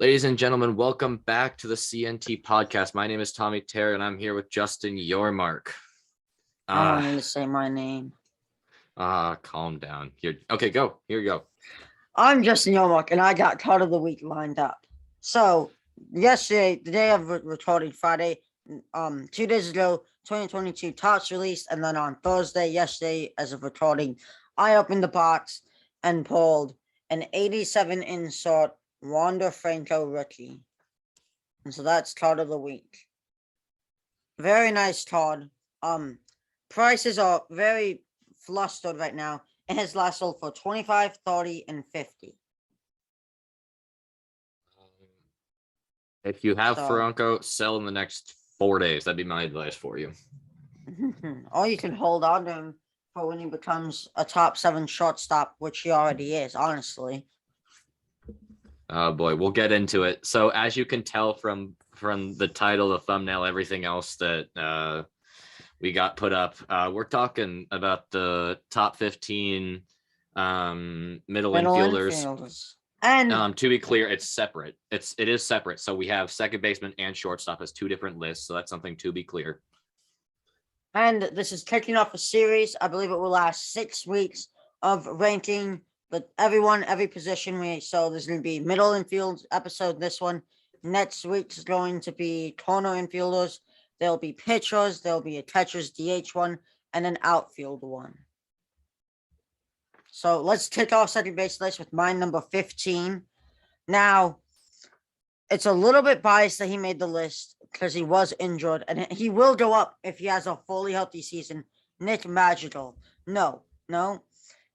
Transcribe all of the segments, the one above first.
Ladies and gentlemen, welcome back to the CNT podcast. My name is Tommy Terry, and I'm here with Justin Yormark. I don't need to say my name. Calm down. Here, okay, go. Here you go. I'm Justin Yormark, and I got Card of the Week lined up. So, yesterday, the day of recording, Friday, 2 days ago, 2022 Tots released, and then on Thursday, yesterday, as of recording, I opened the box and pulled an 87 insert Wando Franco rookie. And so that's Card of the Week. Very nice card. Prices are very flustered right now. It has last sold for 25, 30, and 50. If you have So- Franco, sell in the next 4 days. That'd be my advice for you. Or you can hold on to him for when he becomes a top 7 shortstop, which he already is, honestly. Oh boy, we'll get into it. So as you can tell from the title, the thumbnail, everything else that we got put up, we're talking about the top 15 middle infielders. And To be clear, it's separate. It is separate. So we have second baseman and shortstop as two different lists. So that's something to be clear. And this is kicking off a series. I believe it will last 6 weeks of ranking everyone, every position. So there's going to be middle infield episode, this one. Next week's going to be corner infielders. There'll be pitchers. There'll be a catcher's DH one and an outfield one. So let's kick off second base list with my number 15. Now, it's a little bit biased that he made the list because he was injured, and he will go up if he has a fully healthy season. Nick Magical. No.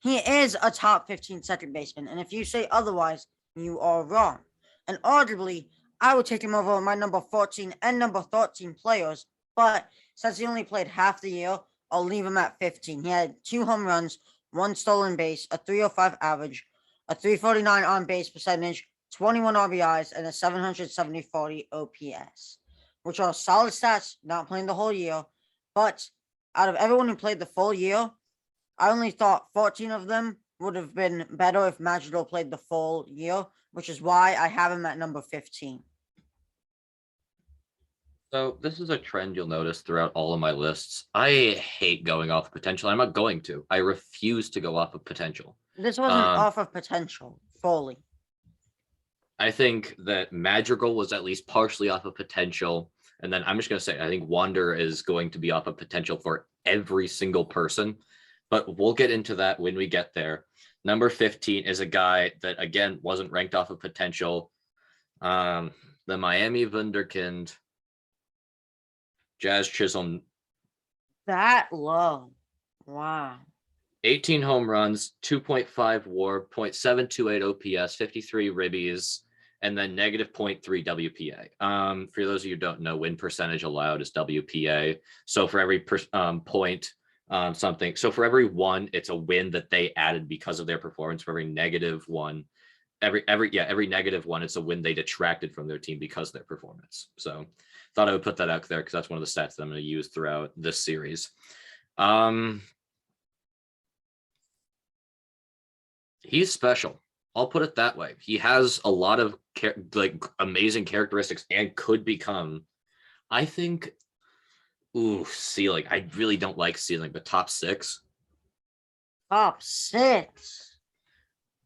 He is a top 15 second baseman, and if you say otherwise, you are wrong. And arguably, I would take him over my number 14 and number 13 players, but since he only played half the year, I'll leave him at 15. He had 2 home runs, 1 stolen base, a 305 average, a 349 on base percentage, 21 RBIs, and a 770 OPS, which are solid stats, not playing the whole year. But out of everyone who played the full year, I only thought 14 of them would have been better if Magical played the full year, which is why I have him at number 15. So this is a trend you'll notice throughout all of my lists. I hate going off of potential. I'm not going to. I refuse to go off of potential. This wasn't off of potential fully. I think that Madrigal was at least partially off of potential. And then I'm just going to say, I think Wander is going to be off of potential for every single person. But we'll get into that when we get there. Number 15 is a guy that, again, wasn't ranked off of potential. The Miami Wunderkind, Jazz Chisholm. That low. Wow. 18 home runs, 2.5 WAR, 0.728 OPS, 53 ribbies, and then negative 0.3 WPA. For those of you who don't know, win percentage allowed is WPA. So for every point something, so for every one, it's a win that they added because of their performance. For every negative one, every negative one, it's a win they detracted from their team because of their performance. So thought I would put that out there because that's one of the stats that I'm going to use throughout this series. He's special. I'll put it that way. He has a lot of amazing characteristics and could become, I think, ceiling. I really don't like ceiling, but top 6. Top 6.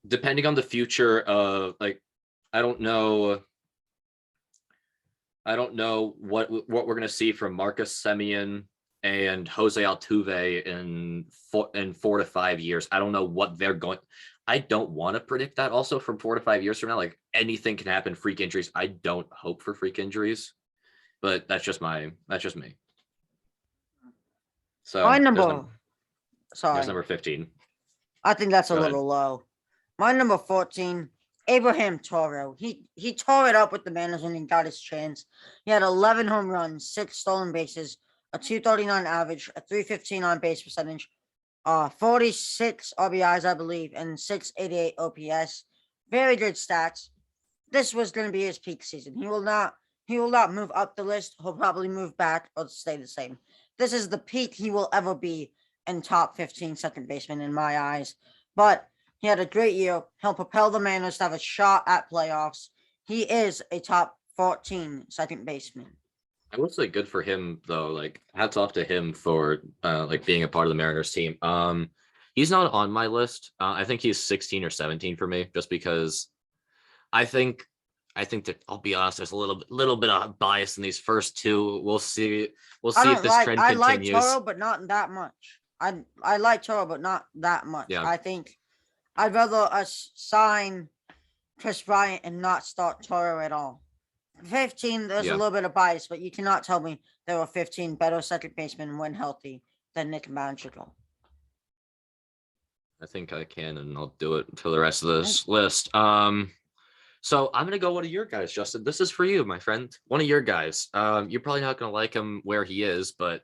Depending on the future of, I don't know what we're going to see from Marcus Semien and Jose Altuve in 4 to 5 years. I don't know what they're going. I don't want to predict that also from 4 to 5 years from now. Like, anything can happen, freak injuries. I don't hope for freak injuries, but that's just me. So My there's number 15. I think that's a little low. My number 14, Abraham Tauro. He tore it up with the Mariners when he got his chance. He had 11 home runs, 6 stolen bases, a 239 average, a 315 on base percentage, 46 RBIs, I believe, and 688 OPS. Very good stats. This was going to be his peak season. He will not move up the list. He'll probably move back or stay the same. This is the peak he will ever be in top 15 second baseman in my eyes. But he had a great year. He'll propel the Mariners to have a shot at playoffs. he is a top 14 second baseman. I would say good for him though. Like hats off to him for like being a part of the Mariners team. He's not on my list. I think he's 16 or 17 for me, just because I think that I'll be honest, there's a little bit of bias in these first two. We'll see. We'll see if this trend I continues. like Tauro, but not that much. I like Tauro, but not that much. Yeah. I think I'd rather us sign Chris Bryant and not start Tauro at all. 15, there's a little bit of bias, but you cannot tell me there were 15 better second basemen when healthy than Nick Madrigal. I think I can, and I'll do it for the rest of this list. So I'm gonna go one of your guys, Justin. This is for you, my friend. One of your guys. You're probably not gonna like him where he is, but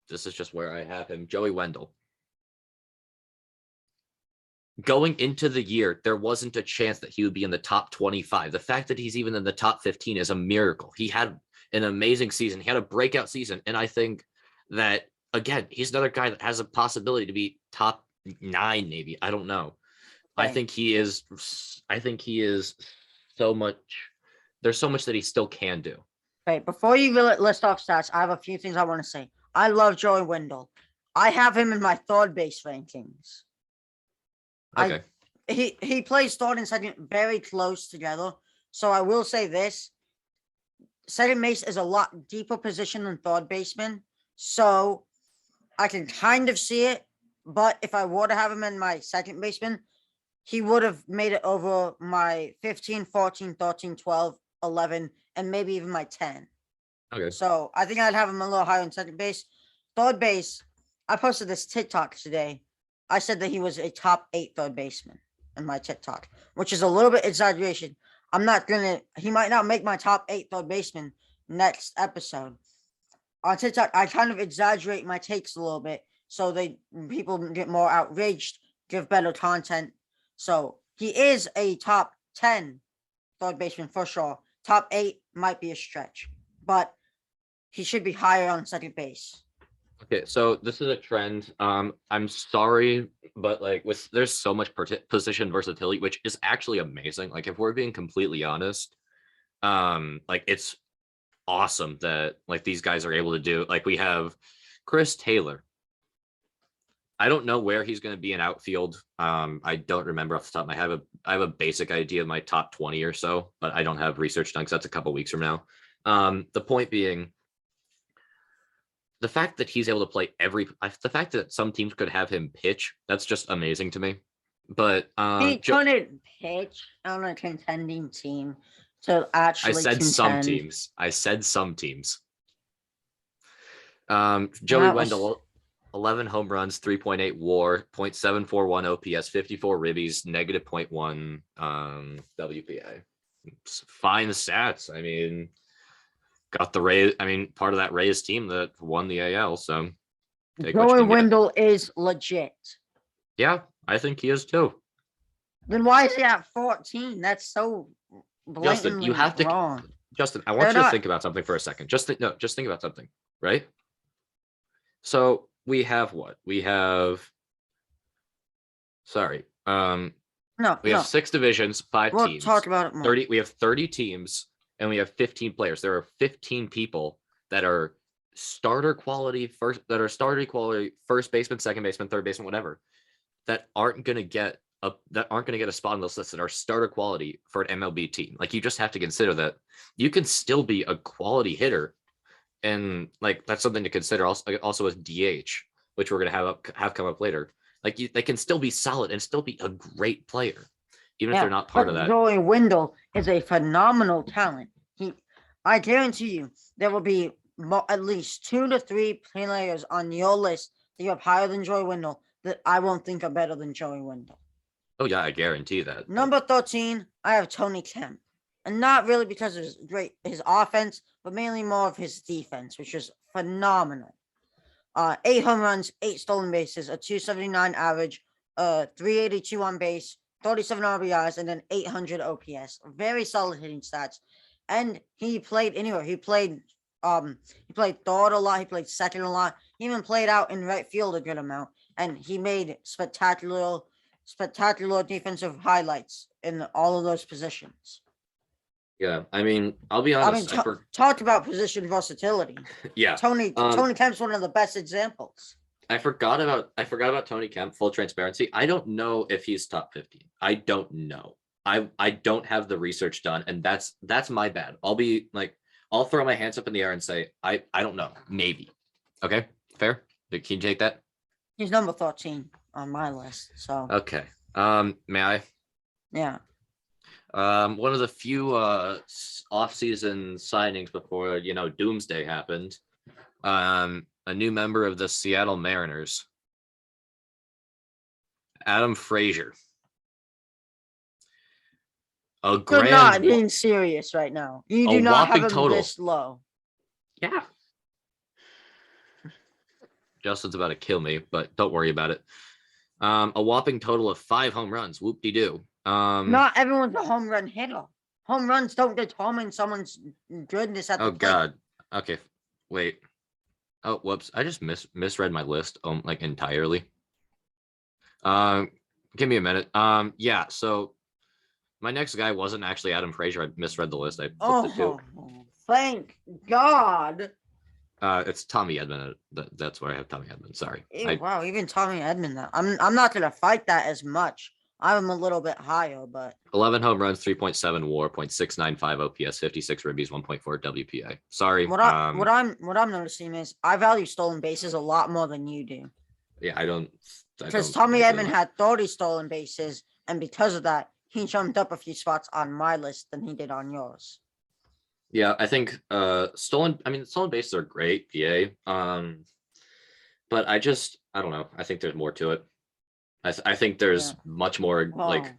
this is just where I have him. Joey Wendell. Going into the year, there wasn't a chance that he would be in the top 25. The fact that he's even in the top 15 is a miracle. He had an amazing season. He had a breakout season. And I think that, again, he's another guy that has a possibility to be top 9, maybe. I don't know. Okay. I think he is so much. There's so much that he still can do. Okay, before you really list off stats, I have a few things I want to say. I love Joey Wendell. I have him in my third base rankings. Okay. He plays third and second very close together. So I will say this. Second base is a lot deeper position than third baseman. So I can kind of see it. But if I were to have him in my second baseman, he would have made it over my 15, 14, 13, 12, 11, and maybe even my 10. Okay. So I think I'd have him a little higher in second base. Third base, I posted this TikTok today. I said that he was a top 8 third baseman in my TikTok, which is a little bit exaggeration. He might not make my top 8 third baseman next episode. On TikTok, I kind of exaggerate my takes a little bit so people get more outraged, give better content. So he is a top 10 third baseman for sure. Top 8 might be a stretch, but he should be higher on second base. Okay, so this is a trend. I'm sorry, but like there's so much position versatility, which is actually amazing. Like if we're being completely honest, like it's awesome that like these guys are able to do. Like we have Chris Taylor. I don't know where he's going to be in outfield. I don't remember off the top of my head. I have a basic idea of my top 20 or so, but I don't have research done because that's a couple weeks from now. The point being, the fact that he's able to play the fact that some teams could have him pitch, that's just amazing to me. But he couldn't pitch on a contending team to actually I said contend. some teams. Joey Wendell, 11 home runs, 3.8 WAR, 0.741 OPS, 54 ribbies, negative 0.1 WPA. Fine stats. I mean, got the Rays. I mean, part of that Rays team that won the AL. So Joey Wendell is legit. Yeah, I think he is too. Then why is he at 14? That's so blatantly Justin, you have to wrong. Justin, I want you to think about something for a second. Just think about something, right? So we have what? We have we have 6 divisions, 5 we'll teams. Talk about it more. 30 we have 30 teams and we have 15 players. There are 15 people that are starter quality first baseman, second baseman, third baseman, whatever, that aren't going to get a spot on those lists that are starter quality for an MLB team. Like you just have to consider that you can still be a quality hitter, and like that's something to consider also as DH, which we're going to have come up later. Like they can still be solid and still be a great player, even if they're not part of that. Joey Wendell is a phenomenal talent. I guarantee you there will be at least 2 to 3 players on your list that you have higher than Joey Wendell that I won't think are better than Joey Wendell. Oh yeah, I guarantee that. Number 13, I have Tony Kemp. And not really because of his offense, but mainly more of his defense, which is phenomenal. 8 home runs, 8 stolen bases, a 279 average, 382 on base, 37 RBIs, and then 800 OPS. Very solid hitting stats. And he played anywhere. He played third a lot. He played second a lot. He even played out in right field a good amount. And he made spectacular defensive highlights in all of those positions. Yeah, I mean, I'll be I mean, honest. talked about position versatility. Yeah. Tony Kemp's one of the best examples. I forgot about Tony Kemp. Full transparency. I don't know if he's top 15. I don't know. I don't have the research done, and that's my bad. I'll throw my hands up in the air and say I don't know. Maybe. Okay, fair. Can you take that? He's number 13 on my list. So Okay. May I? yeah. One of the few off-season signings before Doomsday happened. A new member of the Seattle Mariners, Adam Frazier. You're not being serious right now. You do not have him total. this low. Yeah. Justin's about to kill me, but don't worry about it. A whopping total of 5 home runs. Whoop-de-doo. Not everyone's a home run hitter. Home runs don't determine someone's goodness at the plate. Oh God. Okay. Wait. Oh, whoops. I just misread my list entirely. Give me a minute. Yeah, so my next guy wasn't actually Adam Frazier. I misread the list. I flipped it too. Thank God. It's Tommy Edmond. That's where I have Tommy Edmond. Sorry. Ew, wow, even Tommy Edmond. I'm not gonna fight that as much. I'm a little bit higher, but 11 home runs, 3.7 WAR, 0.695 OPS, 56 ribbies, 1.4 WPA. Sorry. What I'm noticing is I value stolen bases a lot more than you do. Yeah, I don't. Because Tommy Edmond had 30 stolen bases, and because of that, he jumped up a few spots on my list than he did on yours. Yeah, I think stolen bases are great, PA. But I don't know. I think there's more to it. I think there's much more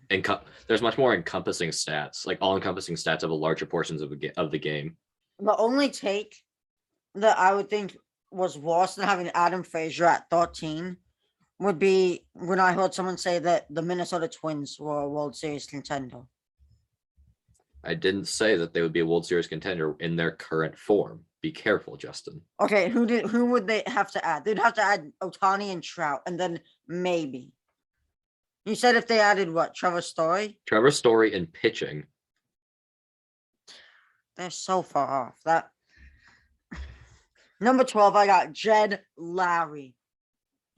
there's much more encompassing stats, like all encompassing stats of a larger portions of the game. The only take that I would think was worse than having Adam Frazier at 13 would be when I heard someone say that the Minnesota Twins were a World Series contender. I didn't say that they would be a World Series contender in their current form. Be careful, Justin. Okay, who would they have to add? They'd have to add Ohtani and Trout, and then maybe. You said if they added what? Trevor Story? Trevor Story in pitching. They're so far off. That number 12, I got Jed Larry.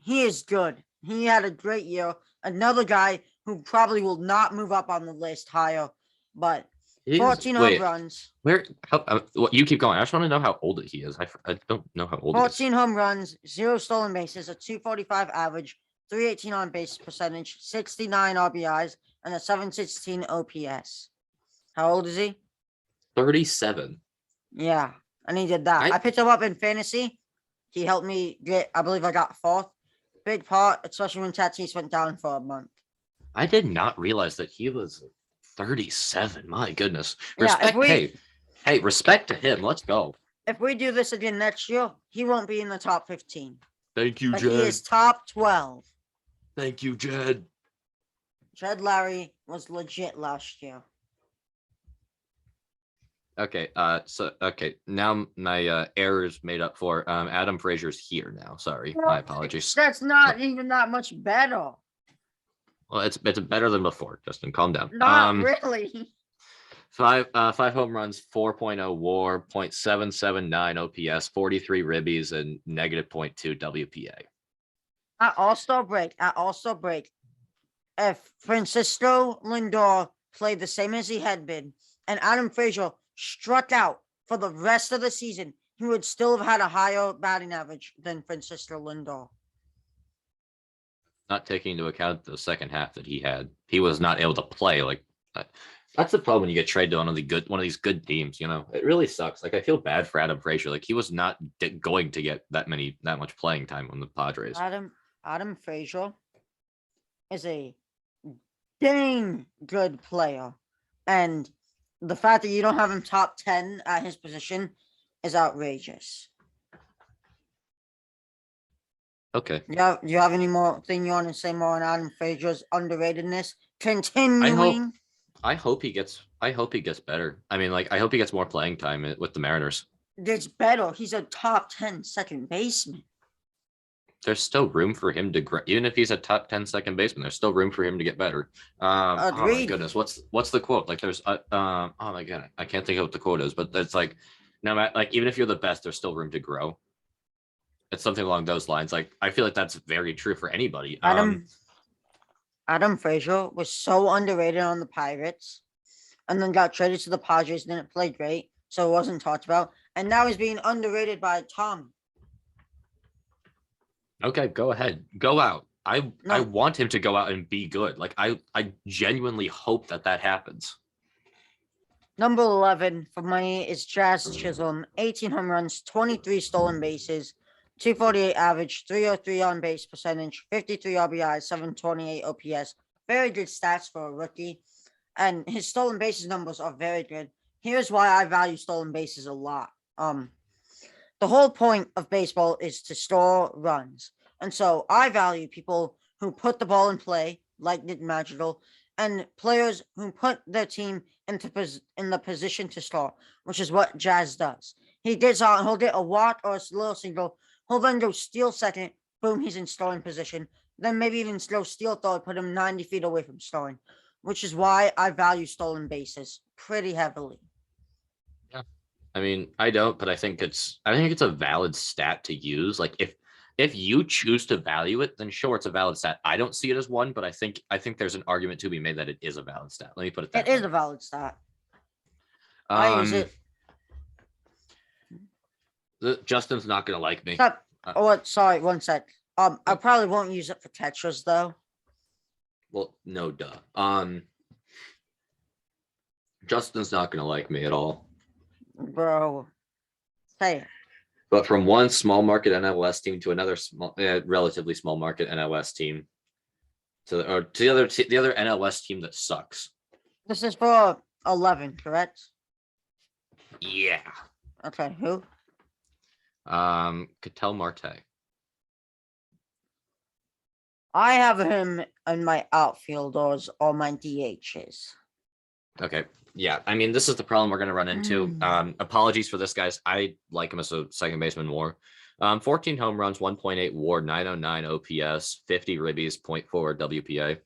He is good. He had a great year. Another guy who probably will not move up on the list higher, but 14 home runs. You keep going. I just want to know how old he is. I don't know how old 14 home runs, 0 stolen bases, a 245 average, 318 on base percentage, 69 RBIs, and a 716 OPS. How old is he? 37. Yeah, and he did that. I picked him up in fantasy. He helped me get, I believe I got 4th. Big part, especially when Tatis went down for a month. I did not realize that he was 37. My goodness. Respect. Yeah, hey, respect to him. Let's go. If we do this again next year, he won't be in the top 15. Thank you, but Jed. He is top 12. Thank you, Jed. Jed Larry was legit last year. Okay, now my error is made up for. Adam Frazier's here now. Sorry, my apologies. That's not even that much better. Well, it's better than before. Justin, calm down. Not really. 5 home runs, 4.0 WAR, 0.779 OPS, 43 ribbies, and negative 0.2 WPA. At All-Star break, if Francisco Lindor played the same as he had been, and Adam Frazier struck out for the rest of the season, he would still have had a higher batting average than Francisco Lindor. Not taking into account the second half that he had, he was not able to play. That's the problem when you get traded to one of these good teams. It really sucks. I feel bad for Adam Frazier. He was not going to get that much playing time on the Padres. Adam Frazier is a dang good player, and the fact that you don't have him top 10 at his position is outrageous. Okay. Yeah. Do you have any more thing you want to say more on Adam Frazier's underratedness? Continuing. I hope he gets better. I hope he gets more playing time with the Mariners. It's better. He's a top 10 second baseman. there's still room for him to grow. Even if he's a top 10 second baseman, there's still room for him to get better. Oh my Agreed. goodness, what's the quote? Like there's oh my god, I can't think of what the quote is, but it's like no matter, like even if you're the best, there's still room to grow. It's something along those lines. Like I feel like that's very true for anybody. Adam Frazier was so underrated on the Pirates, and then got traded to the Padres. Didn't play great, so it wasn't talked about. And now he's being underrated by Tom. Okay, go ahead, go out. I No. want him to go out and be good. Like I genuinely hope that happens. Number 11 for me is Jazz Chisholm. 18 home runs, 23 stolen bases, 248 average, 303 on base percentage, 53 RBI, 728 OPS. Very good stats for a rookie. And his stolen bases numbers are very good. Here's why I value stolen bases a lot. The whole point of baseball is to score runs. And so I value people who put the ball in play, like Nick Madrigal, and players who put their team in the position to score, which is what Jazz does. He'll get a walk or a little single. He'll then go steal second. Boom, he's in scoring position. Then maybe even go steal third, put him 90 feet away from scoring, which is why I value stolen bases pretty heavily. Yeah, I mean, I don't, but I think it's a valid stat to use. Like if you choose to value it, then sure, it's a valid stat. I don't see it as one, but I think there's an argument to be made that it is a valid stat. Let me put it that way. It is a valid stat. I use it. Justin's not gonna like me. Sorry, one sec. I probably won't use it for Tetras though. Well, no, duh. Justin's not gonna like me at all, bro. Say it. But from one small market NLS team to another relatively small market NLS team, to the other NLS team that sucks. This is for 11, correct? Yeah. Okay, who? Ketel Marte. I have him in my outfielders or my DHs. Okay. Yeah, I mean, this is the problem we're going to run into. Apologies for this, guys. I like him as a second baseman more. 14 home runs, 1.8 WAR, 909 OPS, 50 ribbies, 0.4 WPA.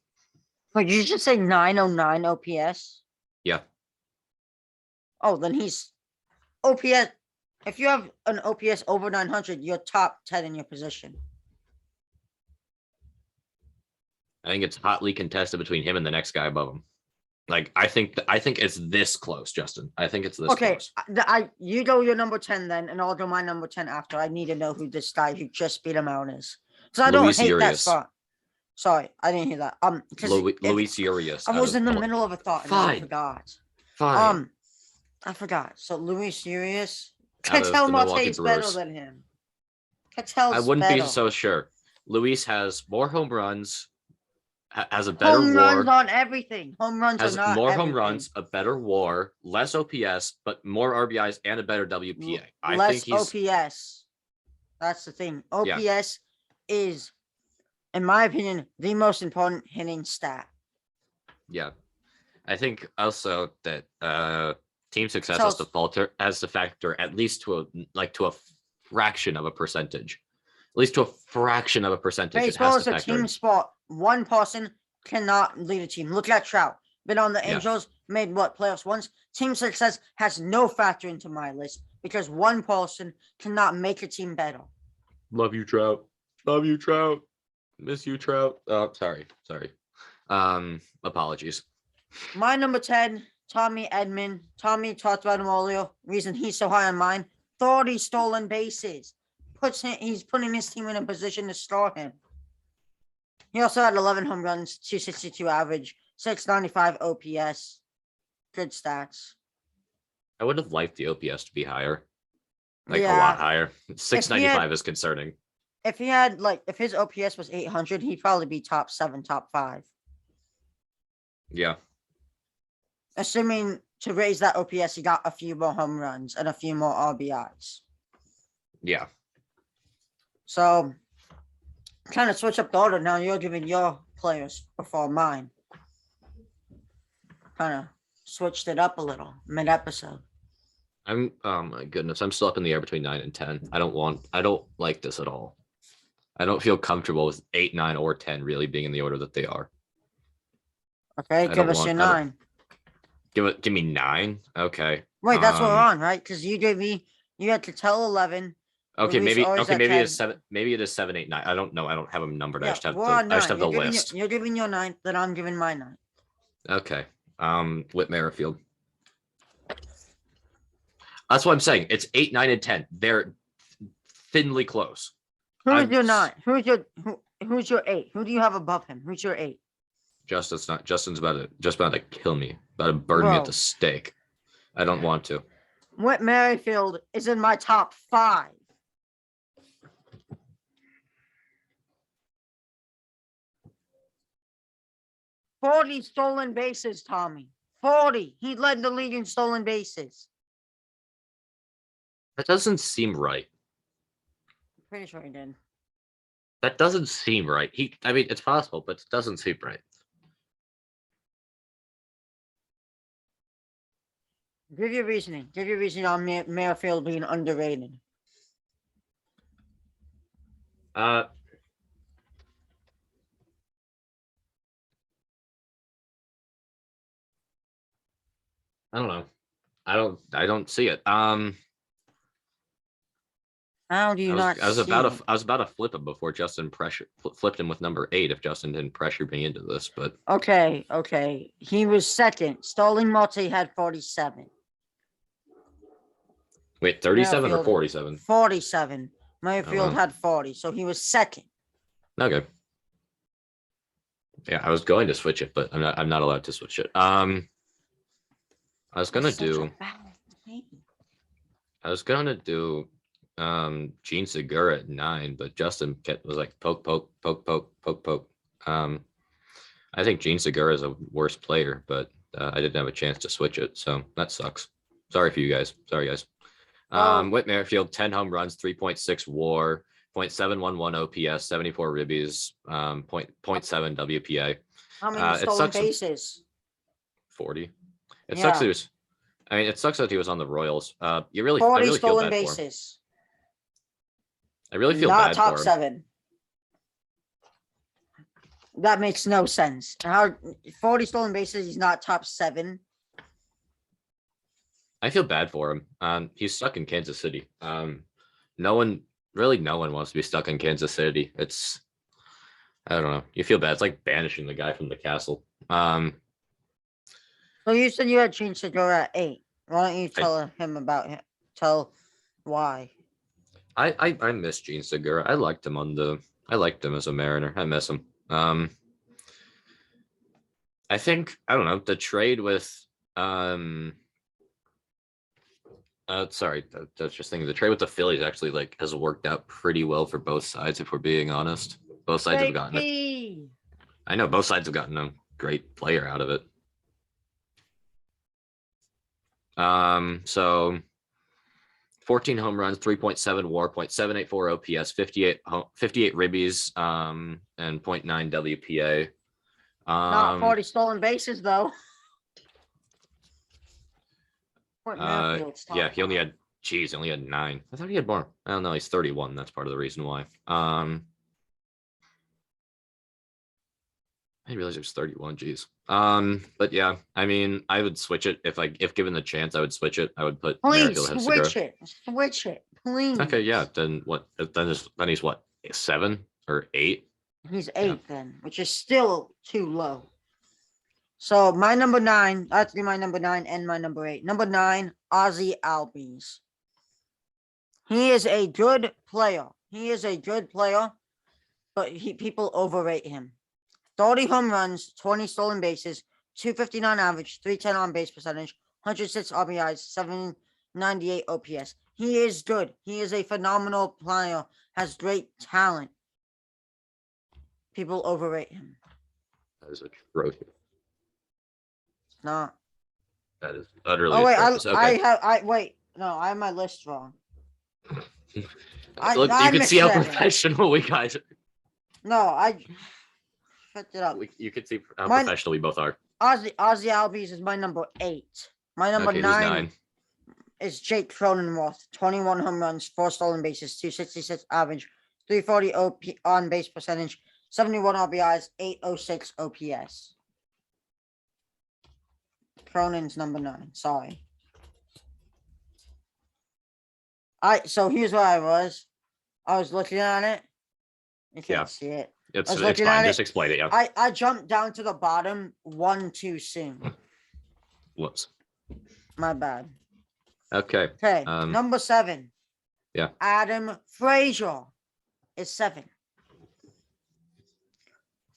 Wait, did you just say 909 OPS? Yeah. Oh, then he's OPS. If you have an OPS over 900, you're top 10 in your position. I think it's hotly contested between him and the next guy above him. Like, I think it's this close, Justin. I think it's this close. You go your number 10 then, and I'll go my number 10 after. I need to know who this guy who just beat him out is. Because I don't hate that spot. Sorry, I didn't hear that. Luis Urias. I was in the middle of a thought and I forgot. Fine. I forgot. So Luis Urias. Ketel Marte's better than him. Ketel's I wouldn't better. be so sure. Luis has more home runs, has a better home WAR. Runs on everything. Home runs has are not more everything. home runs, a better WAR, less OPS, but more RBIs and a better WPA. I think he's OPS. That's the thing. OPS is, in my opinion, the most important hitting stat. Yeah, I think also that team success has to factor at least to a fraction of a percentage. At least to a fraction of a percentage. Baseball is a team sport. One person cannot lead a team. Look at Trout. Been on the Angels, made playoffs once. Team success has no factor into my list because one person cannot make a team better. Love you, Trout. Love you, Trout. Miss you, Trout. Oh, sorry. Apologies. My number 10, Tommy Edmond. Tommy talked about him earlier. Reason he's so high on mine. 30 stolen bases. He's putting his team in a position to score him. He also had 11 home runs, 262 average, 695 OPS. Good stats. I would have liked the OPS to be higher. A lot higher. 695 is concerning. If his OPS was 800, he'd probably be top 7, top 5. Yeah. Assuming to raise that OPS, he got a few more home runs and a few more RBIs. Yeah. So, kind of switch up the order now. You're giving your players before mine. Kind of switched it up a little mid-episode. Oh my goodness, I'm still up in the air between 9 and 10. I don't like this at all. I don't feel comfortable with 8, 9, or 10 really being in the order that they are. Okay, I give don't us your want. I don't, 9. give me 9. Okay. Wait, that's what we're on, right? Because you gave me, you had to tell 11. Okay, Luis always at maybe 10. it is 7. Maybe it is 7, 8, 9. I don't know. I don't have them numbered. Yeah, we're on I just 9. have the list. You're giving your 9, then I'm giving my 9. Okay. Whit Merrifield. That's what I'm saying. It's 8, 9, and 10. They're thinly close. Who's your 9? Who's your 8? Who do you have above him? Who's your 8? Justin's about to kill me, about to burn me at the stake. I don't want to. Whit Merrifield is in my top 5. 40 stolen bases, Tommy. 40. He led the league in stolen bases. That doesn't seem right. Pretty sure he did. That doesn't seem right. I mean, it's possible, but it doesn't seem right. Give your reasoning. Give your reasoning on Merrifield being underrated. I don't know. I don't see it. How do you not I was see it? I was about to flip him before Justin flipped him with number 8 if Justin didn't pressure me into this, but Okay. He was second. Stolen Multi had 47. wait, 37 or Merrifield, 47? 47. Merrifield wow. had 40, so he was second. Okay. Yeah, I was going to switch it, but I'm not allowed to switch it. I was gonna do Gene Segura at 9, but Justin was like poke. I think Gene Segura is a worse player, but I didn't have a chance to switch it, so that sucks. Sorry for you guys. Sorry, guys. Whit Merrifield, 10 home runs, 3.6 WAR, 0.711 OPS, 74 ribbies, 0.7 WPA. How many stolen bases? 40. It sucks that he was. I mean, it sucks that he was on the Royals. You really, 40 I really feel stolen bad bases. For him. I really feel Not bad top for him. 7. That makes no sense. How 40 stolen bases? He's not top 7. I feel bad for him. He's stuck in Kansas City. No one wants to be stuck in Kansas City. I don't know. You feel bad. It's like banishing the guy from the castle. So you said you had Gene Segura at 8. Why don't you tell him about him? Tell why. I miss Gene Segura. I liked him as a Mariner. I miss him. I think, I don't know, the trade with sorry, that's just thinking the trade with the Phillies actually like has worked out pretty well for both sides, if we're being honest. Both sides have gotten it. I know both sides have gotten a great player out of it. So 14 home runs, 3.7 WAR, 0.784 OPS, 58 ribbies, and 0.9 WPA. Not 40 stolen bases though. Yeah, he only had 9. I thought he had more. I don't know. He's 31. That's part of the reason why. I didn't realize it was 31. Geez. But yeah, I mean, I would switch it if given the chance. I would switch it. I would put Please switch it, please. Okay, yeah. Then what? Then he's what? 7 or 8? He's 8 then, which is still too low. So my number 9, that's my number 9 and my number 8. Number 9, Ozzy Albies. He is a good player. But people overrate him. 30 home runs, 20 stolen bases, 259 average, 310 on base percentage, 106 RBIs, 798 OPS. He is good. He is a phenomenal player, has great talent. People overrate him. That is atrocious. It's not. That is utterly. Oh wait, okay. I have my list wrong. Look, you can see how professional we guys. No, I fucked it up. You can see how professional we both are. Aussie Albies is my number 8. My number 9 is Jake Cronenworth. 21 home runs, 4 stolen bases, 266 average, 340 on base percentage, 71 RBIs, 806 OPS. Cronin's number 9. Sorry. So here's where I was. I was looking at it. You can't see it. It's fine. Just explain it. Yeah. I jumped down to the bottom one too soon. Whoops. My bad. Okay. Okay. Number 7. Yeah. Adam Frazier is 7.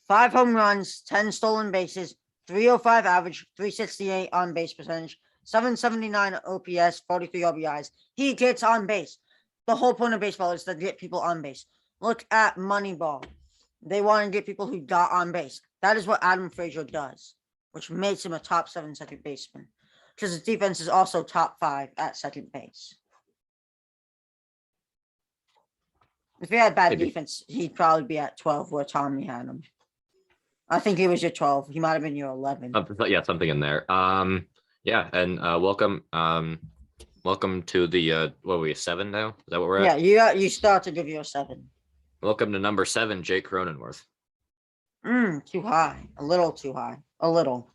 5 home runs, 10 stolen bases, 305 average, 368 on base percentage, 779 OPS, 43 RBIs. He gets on base. The whole point of baseball is to get people on base. Look at Moneyball. They want to get people who got on base. That is what Adam Frazier does, which makes him a top 7 second baseman. Because his defense is also top 5 at second base. If he had bad defense, he'd probably be at 12 where Tommy had him. I think he was your 12. He might have been your 11. Yeah, something in there. Yeah, and welcome to the what were we 7 now? Is that what we're at? Yeah, you start to give you a 7. Welcome to number 7, Jake Cronenworth. Too high. A little too high. A little.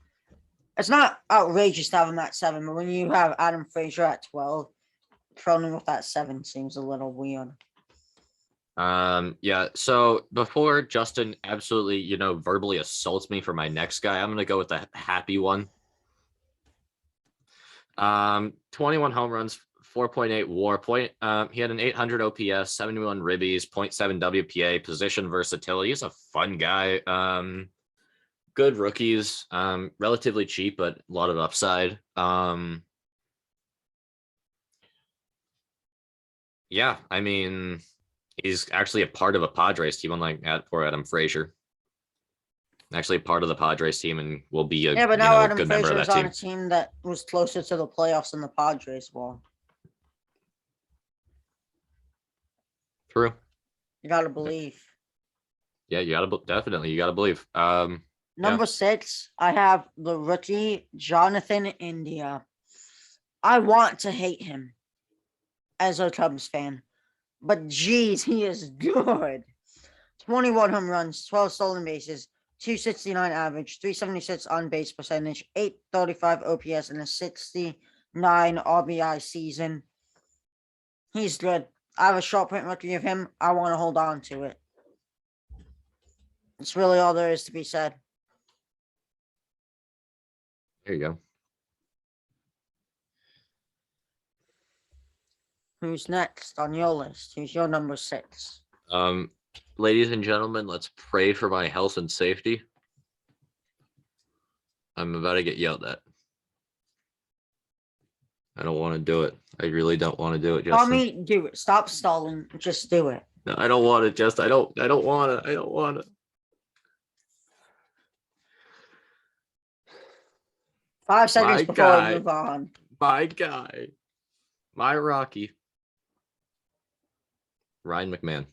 It's not outrageous to have him at 7, but when you have Adam Frazier at 12, Cronenworth at 7 seems a little weird. Yeah, so before Justin absolutely, verbally assaults me for my next guy, I'm gonna go with the happy one. 21 home runs, 4.8 WAR point. He had an 800 OPS, 71 ribbies, 0.7 WPA, position versatility. He's a fun guy. Good rookies, relatively cheap, but a lot of upside. Yeah, I mean, he's actually a part of a Padres team, unlike poor Adam Frazier. Actually a part of the Padres team and will be a but now Adam good member Frazier of was that on team. a team that was closer to the playoffs than the Padres were. True. You gotta believe. Yeah, you gotta definitely. You gotta believe. Number 6, I have the rookie Jonathan India. I want to hate him as a Cubs fan, but geez, he is good. 21 home runs, 12 stolen bases, 269 average, 376 on base percentage, 835 OPS, and a 69 RBI season. He's good. I have a short print rookie of him. I want to hold on to it. That's really all there is to be said. There you go. Who's next on your list? Who's your number 6? Ladies and gentlemen, let's pray for my health and safety. I'm about to get yelled at. I don't want to do it. I really don't want to do it, Justin. Tommy, do it. Stop stalling. Just do it. No, I don't want it, Justin. I don't want to. I don't want to. 5 seconds before we move on. My guy. My Rocky. Ryan McMahon.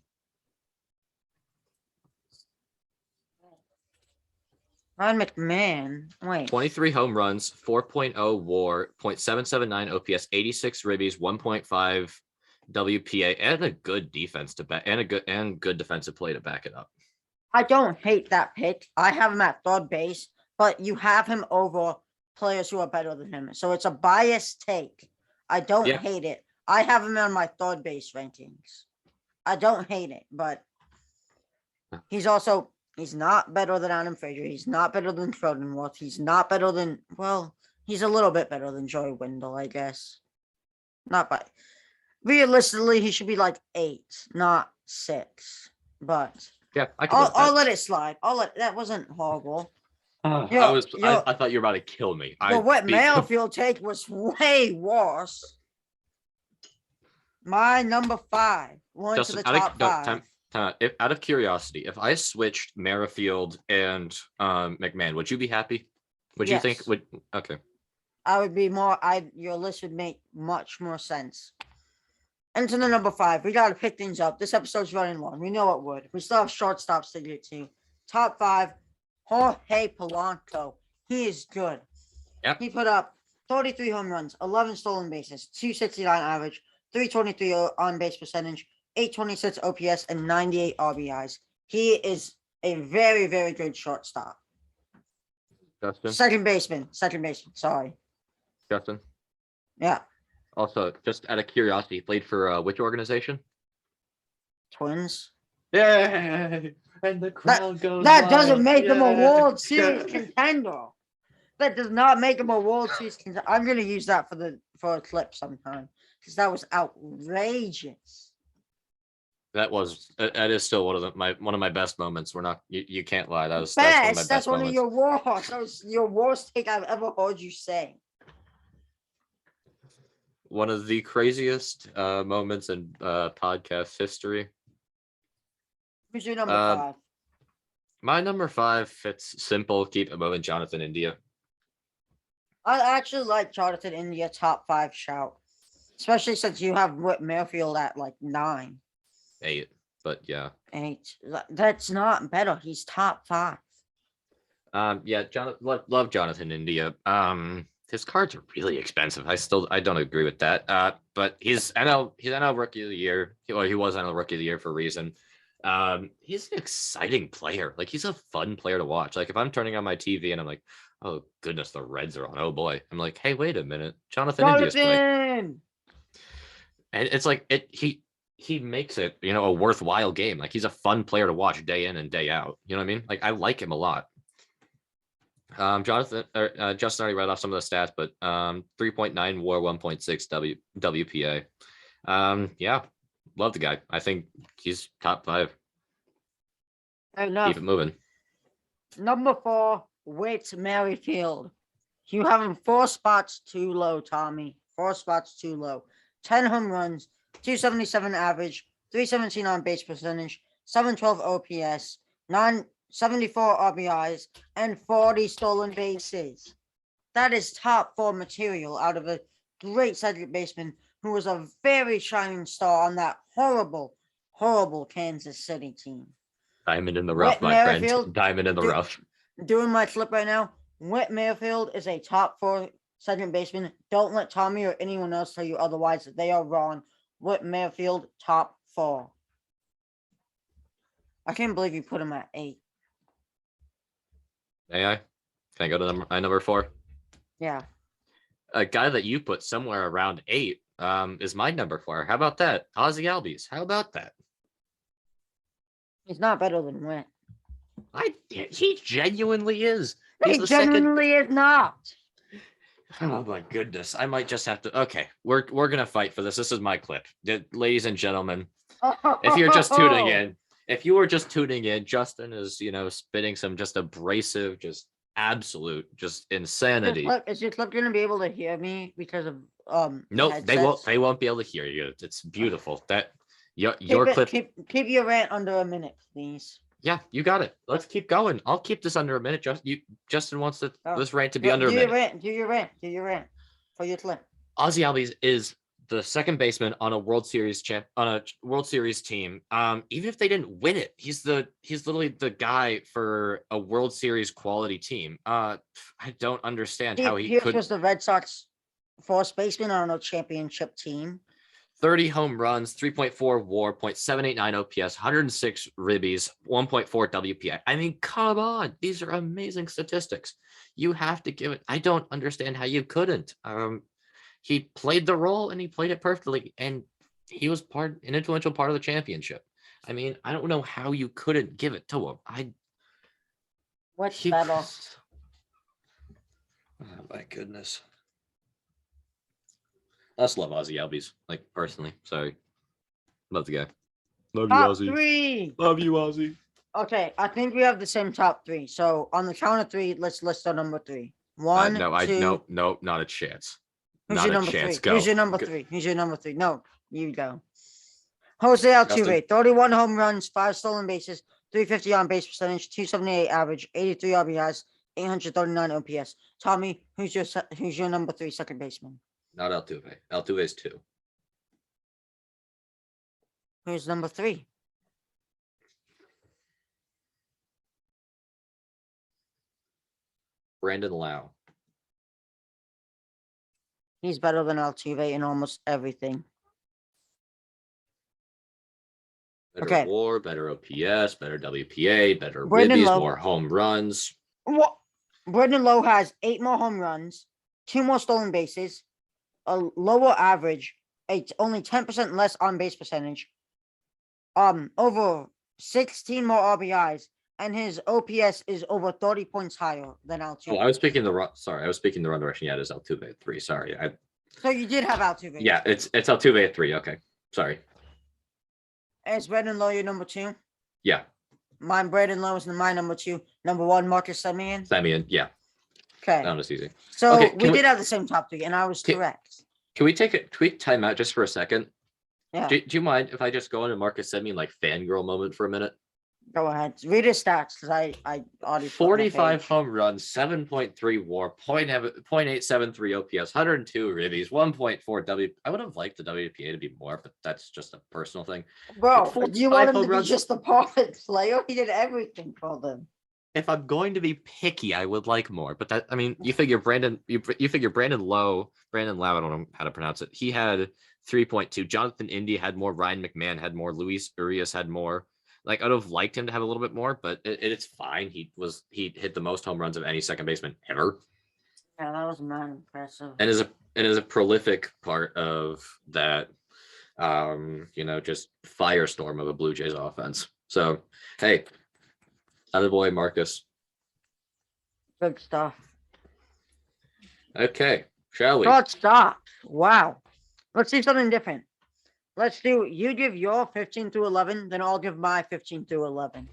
Ryan McMahon. Wait. 23 home runs, 4.0 WAR, 0.779 OPS, 86 ribbies, 1.5 WPA, and a good defense to back and good defensive play to back it up. I don't hate that pick. I have him at third base, but you have him over players who are better than him. So it's a biased take. I don't hate it. I have him on my third base rankings. I don't hate it, but he's not better than Adam Frazier. He's not better than Cronenworth. He's not better than, he's a little bit better than Joey Wendell, I guess. Not by, realistically, he should be like 8, not 6. But yeah, I'll let it slide. That wasn't horrible. I thought you were about to kill me. The Whit Merrifield take was way worse. My number 5. One to the top 5. If out of curiosity, if I switched Merrifield and McMahon, would you be happy? Would you think okay? I would be more. Your list would make much more sense. Into the number 5. We gotta pick things up. This episode's running long. We know it would. We still have shortstops to get to. Top 5. Jorge Polanco. He is good. Yep. He put up 33 home runs, 11 stolen bases, 269 average, 323 on base percentage, 826 OPS, and 98 RBIs. He is a very, very good shortstop. Justin. Second baseman. Sorry. Justin. Yeah. Also, just out of curiosity, he played for which organization? Twins. Yay! And the crowd goes. That doesn't wild. make them a Yay! World Series contender. That does not make him a World Series contender. I'm gonna use that for a clip sometime because that was outrageous. That is still one of my best moments. We're not you can't lie. That's Best. one of my best That's one moments. of your worst. That was your worst take I've ever heard you say. One of the craziest moments in podcast history. Who's your number 5? My number 5 fits simple. Keep it moving, Jonathan India. I actually like Jonathan India top 5 shout, especially since you have Whit Merrifield at like 9. 8, but yeah. 8. That's not better. He's top 5. Yeah, love Jonathan India. His cards are really expensive. I don't agree with that. But he's NL Rookie of the Year. He was NL Rookie of the Year for a reason. He's an exciting player. Like, he's a fun player to watch. Like, if I'm turning on my TV and I'm like, oh goodness, the Reds are on. Oh boy. I'm like, hey, wait a minute. Jonathan India's playing. And it's like he makes it, a worthwhile game. Like, he's a fun player to watch day in and day out. You know what I mean? Like, I like him a lot. Justin already read off some of the stats, but 3.9 WAR, 1.6 WPA. Yeah, love the guy. I think he's top 5. Enough. Keep it moving. Number 4, Whit Merrifield. You have him 4 spots too low, Tommy. 4 spots too low. 10 home runs, 277 average, 317 on base percentage, 712 OPS, 974 RBIs, and 40 stolen bases. That is top 4 material out of a great second baseman who was a very shining star on that horrible, horrible Kansas City team. Diamond in the rough, my friend. Diamond in the rough. Doing my clip right now. Whit Merrifield is a top 4 second baseman. Don't let Tommy or anyone else tell you otherwise. They are wrong. Whit Merrifield, top 4. I can't believe you put him at 8. May I? Can I go to number 4? Yeah. A guy that you put somewhere around 8 is my number 4. How about that? Ozzy Albies. How about that? He's not better than Whit. He genuinely is. He genuinely is not. Oh my goodness. I might just have to. Okay, we're gonna fight for this. This is my clip. Ladies and gentlemen, if you're just tuning in, if you were just tuning in, Justin is, spitting some just abrasive, just absolute, just insanity. Is your clip gonna be able to hear me because of Nope, they won't be able to hear you. It's beautiful. That your clip. Keep your rant under a minute, please. Yeah, you got it. Let's keep going. I'll keep this under a minute. Justin wants this rant to be under a minute. Do your rant for your clip. Aussie Albies is the second baseman on a World Series team. Even if they didn't win it, he's literally the guy for a World Series quality team. I don't understand how he could. Was the Red Sox first baseman on a championship team. 30 home runs, 3.4 WAR, 0.789 OPS, 106 ribbies, 1.4 WPI. I mean, come on. These are amazing statistics. You have to give it. I don't understand how you couldn't. He played the role and he played it perfectly. And he was an influential part of the championship. I mean, I don't know how you couldn't give it to him. What's better? Oh, my goodness. I just love Ozzy Albies, like, personally. Sorry. Love the guy. Love you, Ozzy. 3. Love you, Ozzy. Okay, I think we have the same top 3. So on the count of 3, let's list our number 3. 1, no, not a chance. Who's your number 3? Who's your number 3? Who's your number 3? No, you go. Jose Altuve, 31 home runs, 5 stolen bases, 350 on base percentage, 278 average, 83 RBIs, 839 OPS. Tommy, who's your number 3 second baseman? Not Altuve. Altuve's 2. Who's number 3? Brandon Lau. He's better than Altuve in almost everything. Better Okay. WAR, better OPS, better WPA, better Brandon ribbies, Lowe. more home runs. What? Brandon Lowe has 8 more home runs, 2 more stolen bases, a lower average, only 10% less on base percentage, over 16 more RBIs, and his OPS is over 30 points higher than Altuve. Oh, I was speaking the wrong. Sorry, I was speaking the wrong direction. Yeah, it is Altuve at 3. Sorry, So you did have Altuve. yeah, it's Altuve at 3. Okay, sorry. Is Brandon Lowe your number 2? Yeah, Mine, Brandon Lowe is my number 2. Number 1, Marcus Semien. Semien. Yeah, Okay. that was easy. So Okay, we did have the same top 3, and I was correct. Can we take a quick time out just for a second? Yeah. Do you mind if I just go into Marcus Semien like fangirl moment for a minute? Go ahead. Read his stats because I already 45 home runs, 7.3 WAR, 0.873 OPS, 102 ribbies, 1.4 W. I would have liked the WPA to be more, but that's just a personal thing. Bro, do you want him to home be runs. just a perfect player? He did everything for them. If I'm going to be picky, I would like more. But that, I mean, you figure Brandon Lowe, I don't know how to pronounce it. He had 3.2. Jonathan Indy had more. Ryan McMahon had more. Luis Urias had more. Like, I'd have liked him to have a little bit more, but it's fine. He hit the most home runs of any second baseman ever. Yeah, that was not impressive. And is a prolific part of that, just firestorm of a Blue Jays offense. So, hey, other boy Marcus. Good stuff. Okay, shall we? Short stop. Wow. Let's do something different. Let's do, you give your 15 through 11, then I'll give my 15 through 11.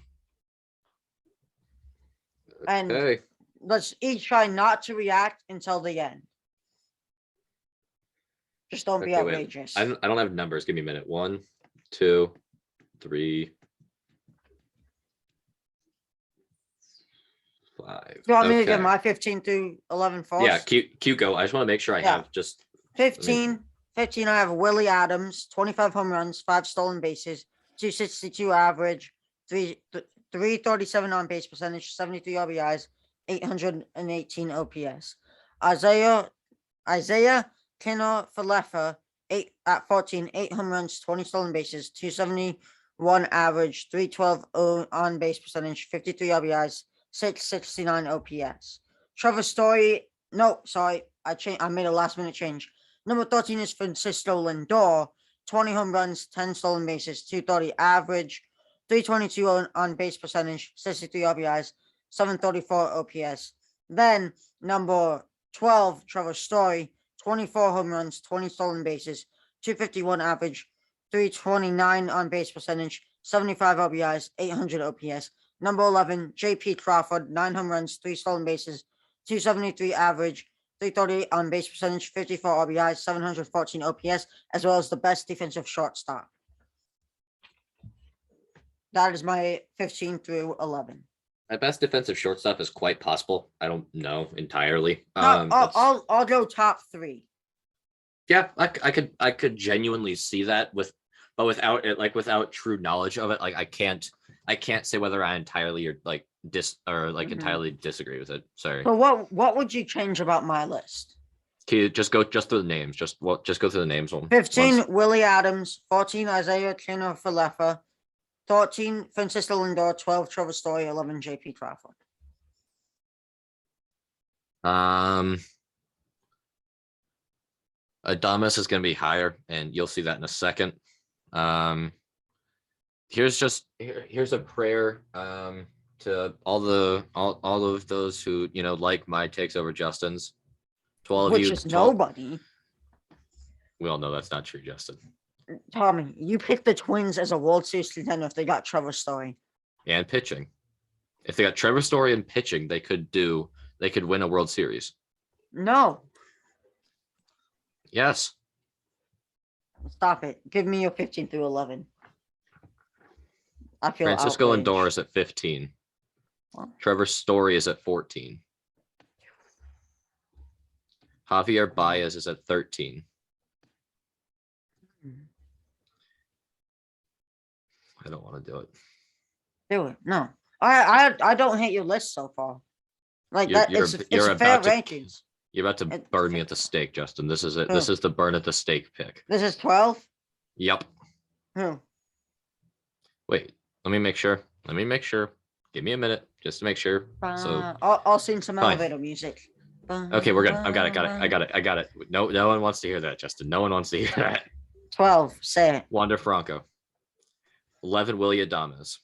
And Okay. let's each try not to react until the end. Just don't be Okay, wait. outrageous. I don't have numbers. Give me a minute. 1, 2, 3, 5. You want me to Okay. give my 15 through 11 first? Yeah, Q go. I just want to make sure I have just 15. 15, I have Willie Adams, 25 home runs, 5 stolen bases, 262 average, 337 on base percentage, 73 RBIs, 818 OPS. Isaiah Kiner-Falefa, 8 home runs, 20 stolen bases, 271 average, 312 on base percentage, 53 RBIs, 669 OPS. Trevor Story, no, sorry, I made a last minute change. Number 13 is Francisco Lindor, 20 home runs, 10 stolen bases, 230 average, 322 on base percentage, 63 RBIs, 734 OPS. Then number 12, Trevor Story, 24 home runs, 20 stolen bases, 251 average, 329 on base percentage, 75 RBIs, 800 OPS. Number 11, JP Crawford, 9 home runs, 3 stolen bases, 273 average, 338 on base percentage, 54 RBIs, 714 OPS, as well as the best defensive shortstop. That is my 15 through 11. my best defensive shortstop is quite possible. I don't know entirely. No, I'll go top 3. Yeah, I could genuinely see that without it, like without true knowledge of it. Like I can't say whether I entirely entirely disagree with it. Sorry. So what would you change about my list? Can you just go through the names? Just go through the names. 15, Willie Adams, 14, Isaiah Kiner-Falefa, 13, Francisco Lindor, 12, Trevor Story, 11, JP Crawford. Adames is going to be higher, and you'll see that in a second. Here's a prayer to all of those who like my takes over Justin's. To all of you, which is nobody. We all know that's not true, Justin. Tommy, you picked the Twins as a World Series contender if they got Trevor Story. And pitching. If they got Trevor Story and pitching, they could win a World Series. No. Yes. Stop it. Give me your 15 through 11. I feel Francisco outraged. Lindor is at 15. What? Trevor Story is at 14. Javier Baez is at 13. I don't want to do it. Do it. No. I don't hate your list so far. Like it's fair rankings. You're about to burn me at the stake, Justin. This is it. This is the burn at the stake pick. This is 12? Yep. Who? Wait, let me make sure. Give me a minute just to make sure. So I'll sing some fine. elevator music. Okay, we're good. Got it. I got it. No one wants to hear that, Justin. No one wants to hear that. 12. Say it. Wando Franco. 11, Willie Adames.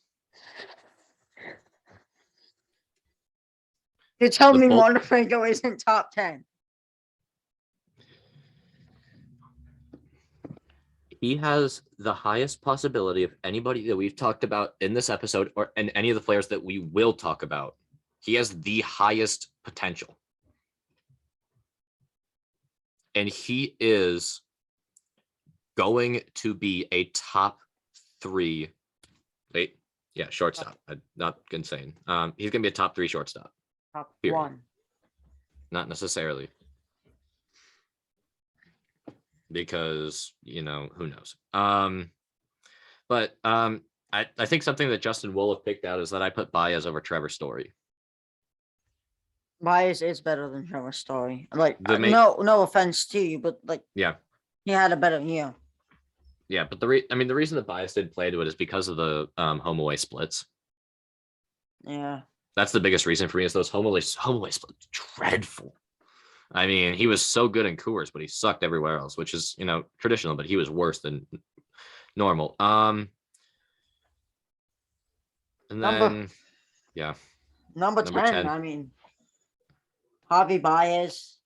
You tell The me Bull- Wando Franco isn't top 10. He has the highest possibility of anybody that we've talked about in this episode or and any of the players that we will talk about. He has the highest potential. And he is going to be a top 3. Wait, yeah, shortstop. I'm not insane. He's going to be a top 3 shortstop. Top Period. 1. Not necessarily. Because, who knows. But I think something that Justin will have picked out is that I put Baez over Trevor Story. Bias is better than Trevor Story. Like, no offense to you, but like, yeah, he had a better year. Yeah, but the reason that Bias didn't play to it is because of the home away splits. Yeah, that's the biggest reason for me. Is those home away splits dreadful. I mean, he was so good in Coors, but he sucked everywhere else, which is traditional. But he was worse than normal. And then number 10. I mean, Harvey Bias.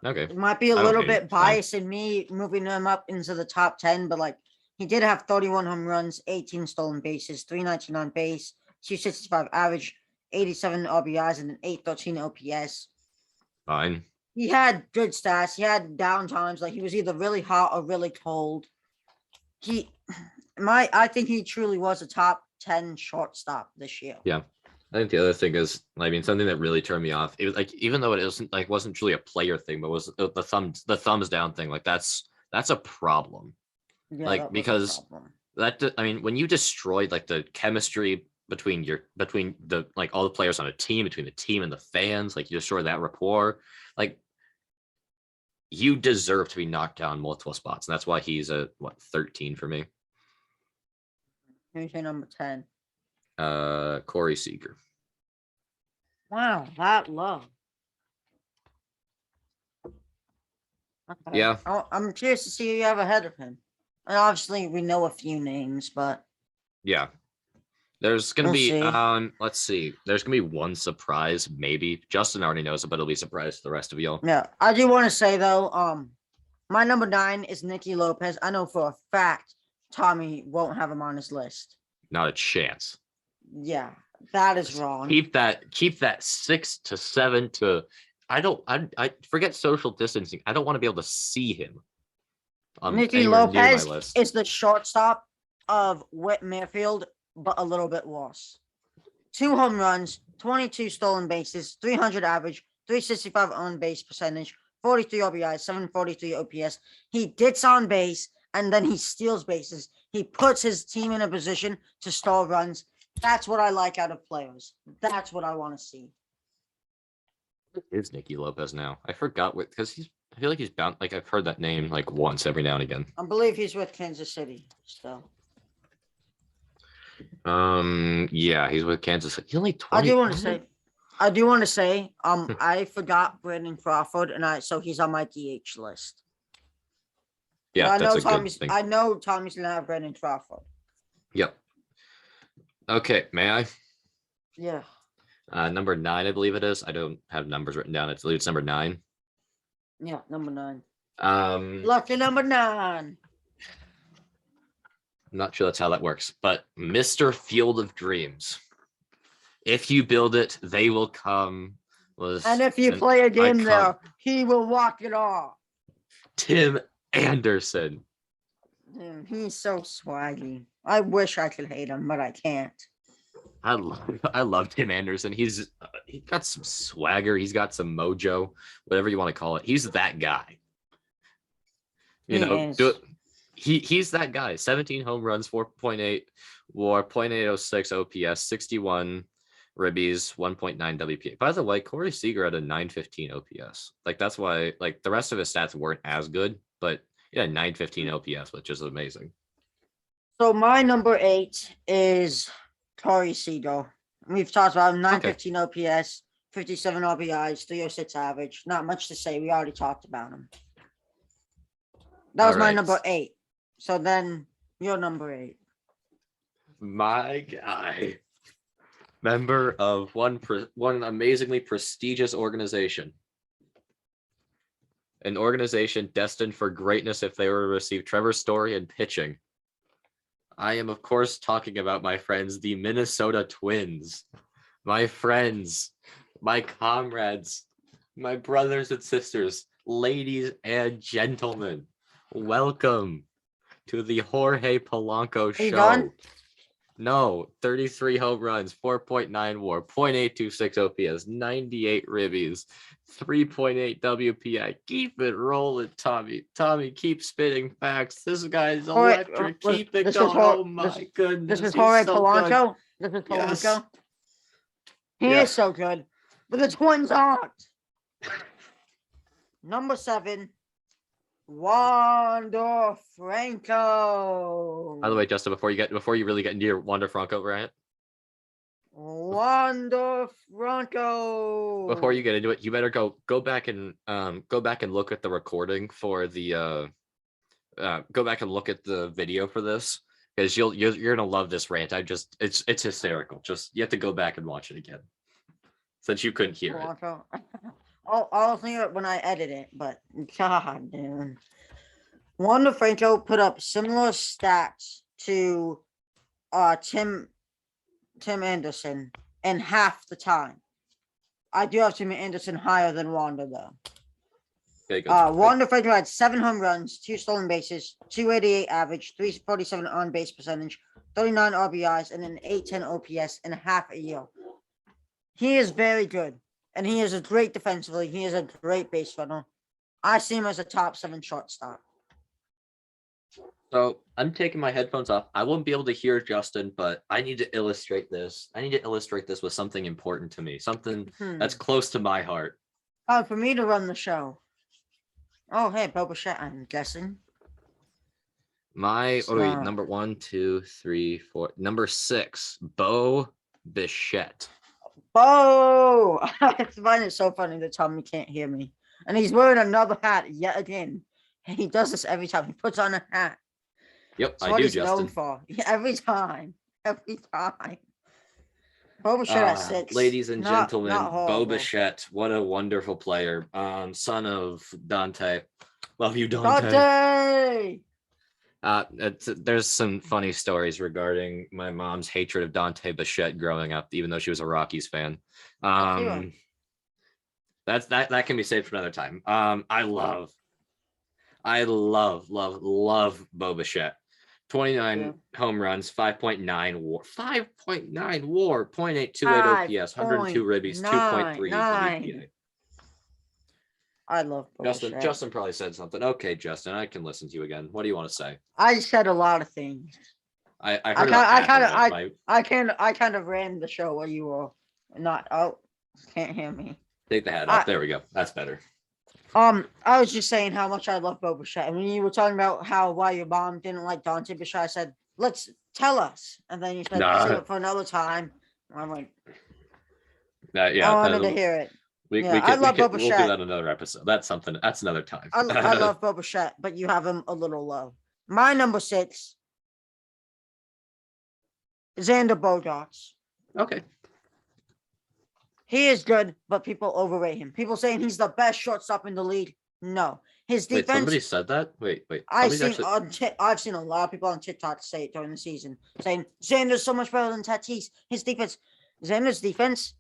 Okay. It might be a little bit biased in me moving him up into the top 10, but like he did have 31 home runs, 18 stolen bases, 399 base, 265 average, 87 RBIs, and an 813 OPS. Fine. He had good stats. He had down times. Like he was either really hot or really cold. I think he truly was a top 10 shortstop this year. Yeah. I think the other thing is, something that really turned me off. It was like, even though it wasn't truly a player thing, but was the thumbs down thing. Like that's a problem. Yeah, because when you destroyed like the chemistry between the like all the players on a team, between the team and the fans, like you destroy that rapport, like you deserve to be knocked down multiple spots. And that's why he's a 13 for me. Who's your number 10? Corey Seager. Wow, that low. Okay. Yeah. I'm curious to see who you have ahead of him. And obviously we know a few names, but yeah. There's gonna be see. Let's see. There's gonna be one surprise, maybe. Justin already knows it, but it'll be a surprise to the rest of y'all. Yeah. I do want to say though, my number 9 is Nikki Lopez. I know for a fact Tommy won't have him on his list. Not a chance. Yeah, that is wrong. Keep that 6 to 7 to I forget social distancing. I don't want to be able to see him. Nikki Lopez is the shortstop of Whit Merrifield, but a little bit worse. 2 home runs, 22 stolen bases, 300 average, 365 on base percentage, 43 RBI, 743 OPS. He gets on base and then he steals bases. He puts his team in a position to stall runs. That's what I like out of players. That's what I want to see. What is Nikki Lopez now? I forgot because I feel like he's bound. Like I've heard that name like once every now and again. I believe he's with Kansas City still. Yeah, he's with Kansas City. He's only 20. I do want to say, I forgot Brandon Crawford, and so he's on my DH list. Yeah, I know Tommy's gonna have Brandon Crawford. Yep. Okay, may I? Yeah. Number 9, I believe it is. I don't have numbers written down. It's number 9. Yeah, number 9. Lucky number 9. I'm not sure that's how that works, but Mr. Field of Dreams. If you build it, they will come. And if you play a game there, he will walk it off. Tim Anderson. Dude, he's so swaggy. I wish I could hate him, but I can't. I love Tim Anderson. He's got some swagger. He's got some mojo, whatever you want to call it. He's that guy. He's that guy. 17 home runs, 4.8 WAR, 0.806 OPS, 61 ribbies, 1.9 WPA. By the way, Corey Seager had a 915 OPS. Like that's why like the rest of his stats weren't as good, but yeah, 915 OPS, which is amazing. So my number 8 is Tori Segal. We've talked about him, 915 OPS, 57 RBIs, 306 average. Not much to say. We already talked about him. That was my number 8. So then your number 8. My guy. Member of one amazingly prestigious organization. An organization destined for greatness if they were to receive Trevor Story and pitching. I am, of course, talking about my friends, the Minnesota Twins. My friends, my comrades, my brothers and sisters, ladies and gentlemen, welcome to the Jorge Polanco Show. Done? No, 33 home runs, 4.9 WAR, 0.826 OPS, 98 ribbies, 3.8 WPI. Keep it rolling, Tommy. Tommy, keep spitting facts. This guy's electric. Keep it going. Oh my goodness. This is Jorge Polanco. Good. This is Polanco. Yes. He is so good, but the Twins aren't. Number 7, Wando Franco. By the way, Justin, before you really get into your Wando Franco rant, Wando Franco. before you get into it, you better go back and look at the recording for the go back and look at the video for this, because you're gonna love this rant. It's hysterical. Just you have to go back and watch it again, since you couldn't hear Polanco. I'll hear it when I edit it, but God, dude. Wanda Franco put up similar stats to Tim Anderson in half the time. I do have Tim Anderson higher than Wanda, though. Okay, good. Wanda Franco had 7 home runs, 2 stolen bases, 288 average, 347 on base percentage, 39 RBIs, and an 810 OPS in half a year. He is very good. And he is a great defensively. He is a great base runner. I see him as a top 7 shortstop. So I'm taking my headphones off. I won't be able to hear Justin, but I need to illustrate this. I need to illustrate this with something important to me, something that's close to my heart. Oh, for me to run the show. Oh, hey, Bo Bichette, I'm guessing. Number 1, 2, 3, 4. Number 6, Bo Bichette. Bo! I find it so funny that Tommy can't hear me. And he's wearing another hat yet again. And he does this every time. He puts on a hat. Yep, That's I do, he's Justin. known for. Every time. Every time. Bo Bichette at 6. Ladies and gentlemen, not Bo Bichette, what a wonderful player. Son of Dante. Love you, Dante. Dante! There's some funny stories regarding my mom's hatred of Dante Bichette growing up, even though she was a Rockies fan. That can be saved for another time. I love Bo Bichette. 29 home runs, 5.9 WAR, 5.9 WAR, 0.828 OPS, 102 ribbies, 2.3 WPA. I love Bo Bichette. Justin probably said something. Okay, Justin, I can listen to you again. What do you want to say? I said a lot of things. I heard I kind of ran the show while you were not. Oh, can't hear me. Take the hat off. There we go. That's better. I was just saying how much I love Bo Bichette. And when you were talking about why your mom didn't like Dante Bichette, I said, let's tell us. And then you said, save it for another time. And I'm like, I wanted to hear it. I love Bo Bichette. We'll do that another episode. That's another time. I love Bo Bichette, but you have him a little low. My number 6, Xander Bogart. Okay. He is good, but people overrate him. People saying he's the best shortstop in the league. No, his defense. Wait, somebody said that. Wait. I've seen a lot of people on TikTok say it during the season, saying Xander's so much better than Tatis. Xander's defense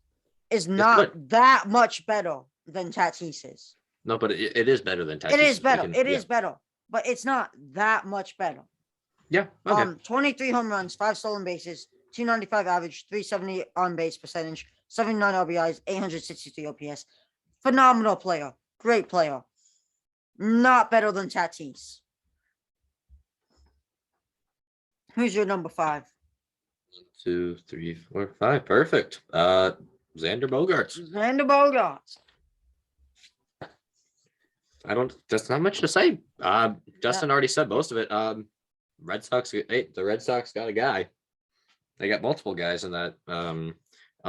is not that much better than Tatis's. No, but it is better than Tatis. It is better. It is better, but it's not that much better. Yeah. Okay. 23 home runs, 5 stolen bases, 295 average, 370 on base percentage, 79 RBIs, 863 OPS. Phenomenal player. Great player. Not better than Tatis. Who's your number 5? 1, 2, 3, 4, 5. Perfect. Xander Bogart. Xander Bogart. That's not much to say. Justin already said most of it. Red Sox. Hey, the Red Sox got a guy. They got multiple guys in that on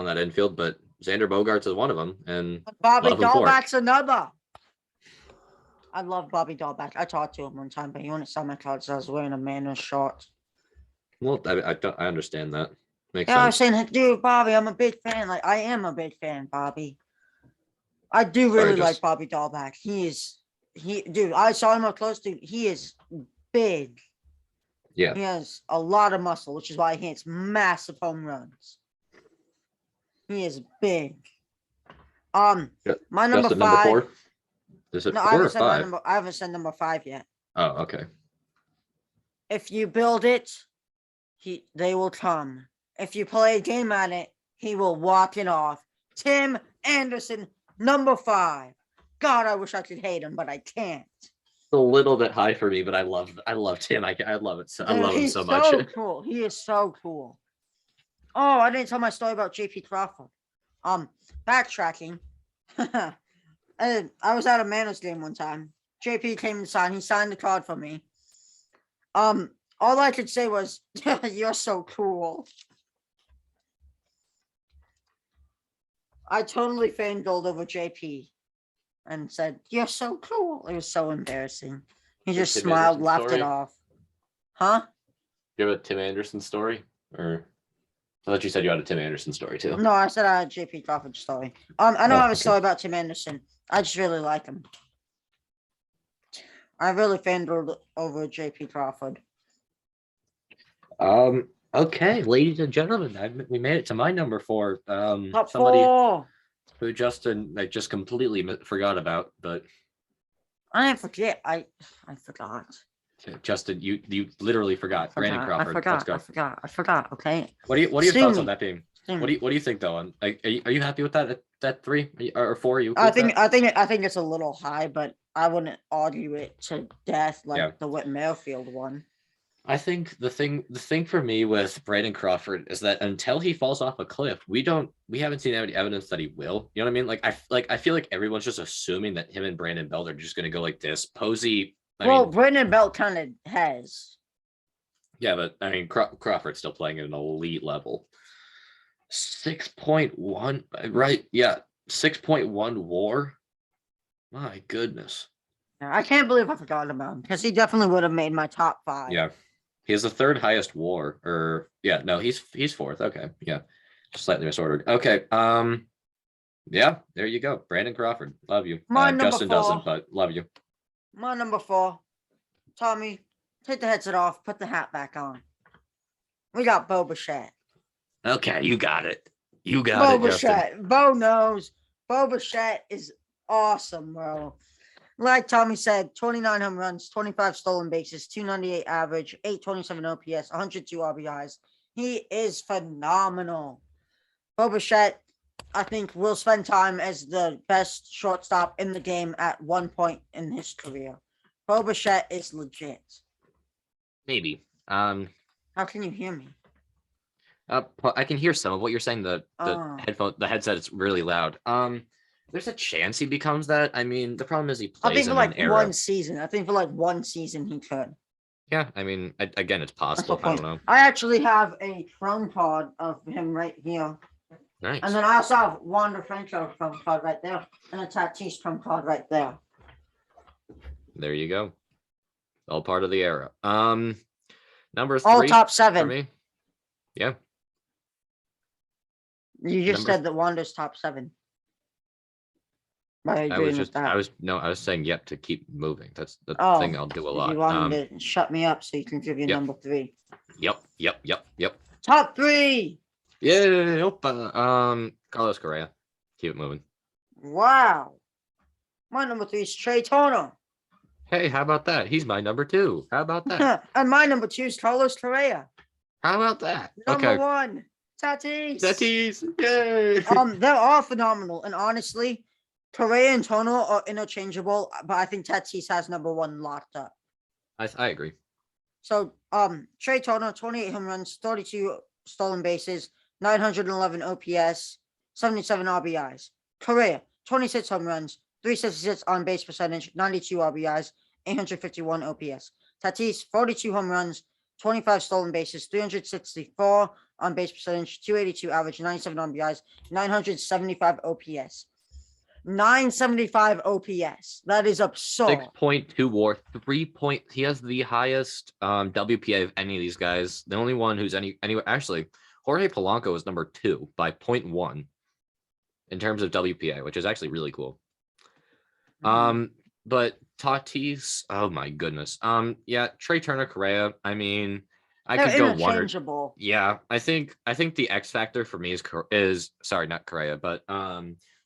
that infield, but Xander Bogarts is one of them, and Bobby love him for it. Dahlback's another. I love Bobby Dahlback. I talked to him one time, but he wouldn't sell my cards. I was wearing a Mariners short. Well, I understand that. Makes Yeah, I was sense. saying, dude, Bobby, I'm a big fan. Like, I am a big fan, Bobby. I do Sorry, really like just- Bobby Dahlback. Dude, I saw him up close, dude. He is big. Yeah. He has a lot of muscle, which is why he hits massive home runs. He is big. Yeah. My number Justin, 5. number 4. Is it No, 4 or 5? I haven't said number 5 yet. Oh, okay. If you build it, they will come. If you play a game on it, he will walk it off. Tim Anderson, number 5. God, I wish I could hate him, but I can't. A little bit high for me, but I love Tim. I love it. I love him He's so much. Cool. He is so cool. Oh, I didn't tell my story about JP Crawford. Backtracking. I was at a Mariners game one time. JP came and signed. He signed the card for me. All I could say was, "You're so cool." I totally fangirled over JP and said, "You're so cool." It was so embarrassing. He just Tim smiled, Anderson laughed it story? off. Huh? You have a Tim Anderson story, or I thought you said you had a Tim Anderson story too. No, I said I had a JP Crawford story. I don't Oh, have a okay. story about Tim Anderson. I just really like him. I really fangirled over JP Crawford. Okay, ladies and gentlemen, we made it to my number 4. Top Somebody 4. who Justin I just completely forgot about, but I didn't forget. I forgot. Justin, you literally forgot. Brandon Crawford. Let's go. I forgot. Okay. What are your Sue thoughts me. on that team? Sue What me. do you think though? Are you happy with that 3 or 4? Are you? I cool with think that? I think it's a little high, but I wouldn't argue it to death like Yeah. the Whit Merrifield one. I think the thing for me with Brandon Crawford is that until he falls off a cliff, we haven't seen any evidence that he will. You know what I mean? I feel like everyone's just assuming that him and Brandon Belt are just going to go like this. Posey. I mean, Brandon Belt kind of has. yeah, but I mean Crawford's still playing at an elite level. 6.1, right? Yeah, 6.1 WAR. My goodness. I can't believe I forgot about him because he definitely would have made my top 5. Yeah. He has the 3rd highest WAR, or yeah, no, he's 4th. Okay, yeah, just slightly misordered. Okay, yeah, there you go, Brandon Crawford. Love you. My number Justin 4. doesn't, but love you. My number 4. Tommy, take the headset off. Put the hat back on. We got Bo Bichette. Okay, you got it. You got Bo it, Justin. Bichette. Bo knows. Bo Bichette is awesome, bro. Like Tommy said, 29 home runs, 25 stolen bases, 298 average, 827 OPS, 102 RBIs. He is phenomenal. Bo Bichette, I think, will spend time as the best shortstop in the game at one point in his career. Bo Bichette is legit. Maybe. How can you hear me? I can hear some of what you're saying. The Oh. headset is really loud. There's a chance he becomes that. I mean, the problem is he I plays think for in like an era. one season. I think for like one season he could. Yeah, I mean, again, it's That's possible. the I point. don't know. I actually have a Chrome card of him right here. Nice. And then I also have Wando Franco Chrome card right there. And a Tatis Chrome card right there. There you go. All part of the era. Number 3 All top for 7. me. Yeah. You just Number- said that Wanda's top 7. By I agreeing was with just, that. I was saying yep to keep moving. That's the Oh, thing I'll do a lot. You wanted to shut me up so you can give your Yep. number 3. Yep. Top 3. Yeah. Carlos Correa. Keep it moving. Wow. My number 3 is Trey Turner. Hey, how about that? He's my number 2. How about that? And my number 2 is Carlos Correa. How about that? Number 1, Tatis. Tatis. Yay. They're all phenomenal. And honestly, Correa and Turner are interchangeable, but I think Tatis has number 1 locked up. I agree. So, Trey Turner, 28 home runs, 32 stolen bases, 911 OPS, 77 RBIs. Correa, 26 home runs, 366 on base percentage, 92 RBIs, 851 OPS. Tatis, 42 home runs, 25 stolen bases, 364 on base percentage, 282 average, 97 RBIs, 975 OPS. 975 OPS. That is absurd. 6.2 WAR, 3 point. He has the highest WPA of any of these guys. The only one who's anyway. Actually, Jorge Polanco is number 2 by 0.1 in terms of WPA, which is actually really cool. But Tatis, oh my goodness. Yeah, Trey Turner, Correa. I mean, I They're could go one or interchangeable. yeah. I think the X factor for me is sorry, not Correa, but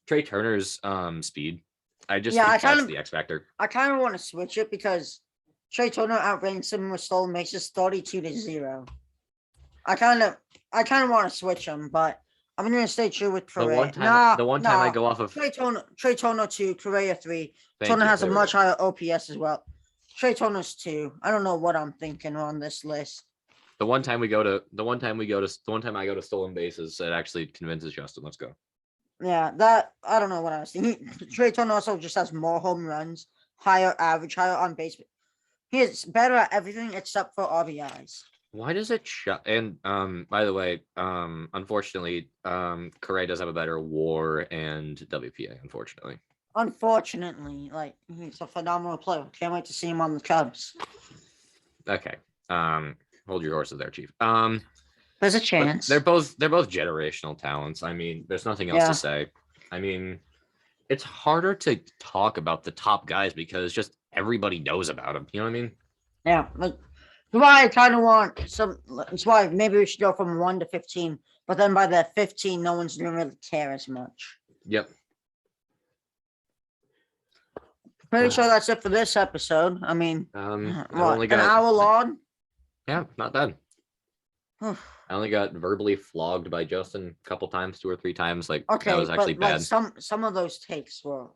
Trey Turner's speed. I just think that's the X factor. I kind of want to switch it because Trey Turner outranks him with stolen bases 32-0. I kind of want to switch him, but I'm going to stay true with Correa. The one time I go off of Trey Turner 2, Correa 3. Turner you. has a much higher OPS as well. Trey Turner's 2. I don't know what I'm thinking on this list. The one time I go to stolen bases, it actually convinces Justin. Let's go. Yeah, that I don't know what I was thinking. Trey Turner also just has more home runs, higher average, higher on base. He is better at everything except for RBIs. Why does it shut? And by the way, unfortunately, Correa does have a better WAR and WPA. Unfortunately, like he's a phenomenal player. Can't wait to see him on the Cubs. Okay. Hold your horses there, Chief. There's a chance. They're both generational talents. I mean, there's nothing else to say. I mean, it's harder to talk about the top guys because just everybody knows about them. You know what I mean? Yeah. Like, that's why I kind of want some. That's why maybe we should go from 1 to 15. But then by the 15, no one's gonna really care as much. Yep. Pretty sure that's it for this episode. I mean, only got an hour long. Yeah, not bad. I only got verbally flogged by Justin a couple times, 2 or 3 times. Like okay, that was actually bad. Some of those takes were.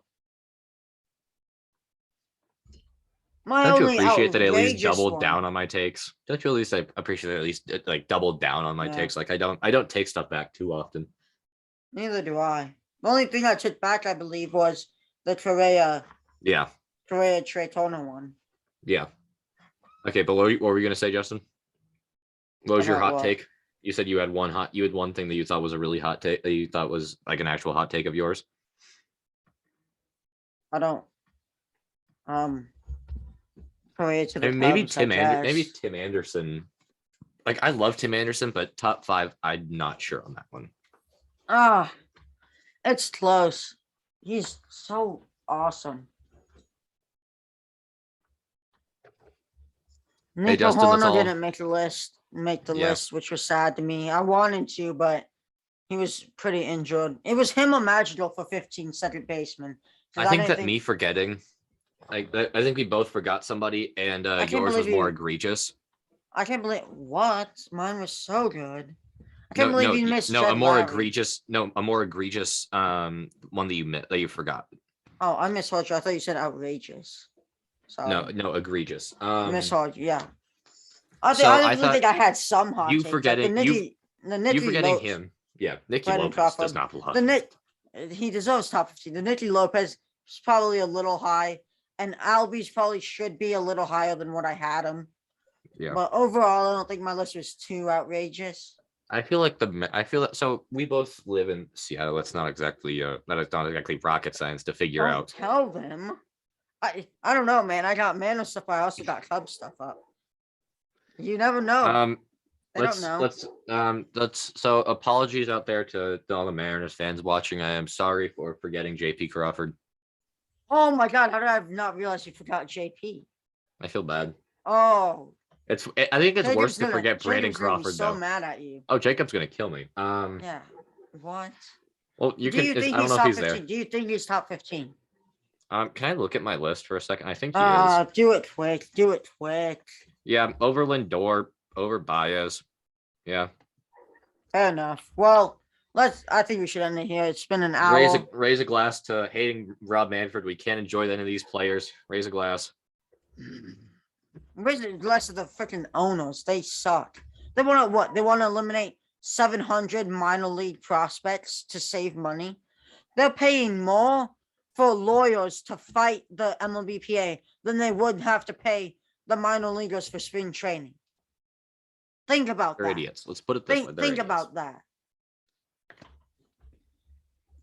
Don't you appreciate that I at least doubled down on my takes? Don't you at least appreciate that at least like doubled down on my takes? Like I don't take stuff back too often. Neither do I. The only thing I took back, I believe, was the Correa. Yeah. Correa Trey Turner one. Yeah. Okay, but what were you gonna say, Justin? What was your hot take? You said you had one thing that you thought was a really hot take that you thought was like an actual hot take of yours. I don't. Correa to the and maybe Tim Anderson. Like I love Tim Anderson, but top 5, I'm not sure on that one. It's close. He's so awesome. Nico Horner didn't make the list, which was sad to me. I wanted to, but he was pretty injured. It was him or Madrigal for 15 second baseman. I think me forgetting, like I think we both forgot somebody, and yours was more egregious. I can't believe what mine was so good. I can't believe you missed. A more egregious one that you forgot. Oh, I misheard you. I thought you said outrageous. Sorry. No, egregious. Misheard you. Yeah. I think I had some hot. You forgetting you forgetting him. Yeah, Nikki Lopez does not belong. He deserves top 15. The Nikki Lopez is probably a little high, and Albies probably should be a little higher than what I had him. Yeah. But overall, I don't think my list was too outrageous. I feel that so we both live in Seattle. It's not exactly rocket science to figure out. Tell them. I don't know, man. I got Mano stuff. I also got Cub stuff up. You never know. Let's so apologies out there to all the Mariners fans watching. I am sorry for forgetting JP Crawford. Oh my God, how did I not realize you forgot JP? I feel bad. Oh. I think it's worse to forget Brandon Crawford. So mad at you. Oh, Jacob's gonna kill me. Yeah. What? Well, I don't know if he's there. Do you think he's top 15? Can I look at my list for a second? I think he is. Do it quick. Yeah, over Lindor, over Bias. Yeah. Fair enough. Well, I think we should end it here. It's been an hour. Raise a glass to hating Rob Manfred. We can't enjoy any of these players. Raise a glass. Raise a glass to the freaking owners. They suck. They want to what? They want to eliminate 700 minor league prospects to save money. They're paying more for lawyers to fight the MLBPA than they would have to pay the minor leaguers for spring training. Think about They're that. idiots. Let's put it this way. They're Think idiots. about that.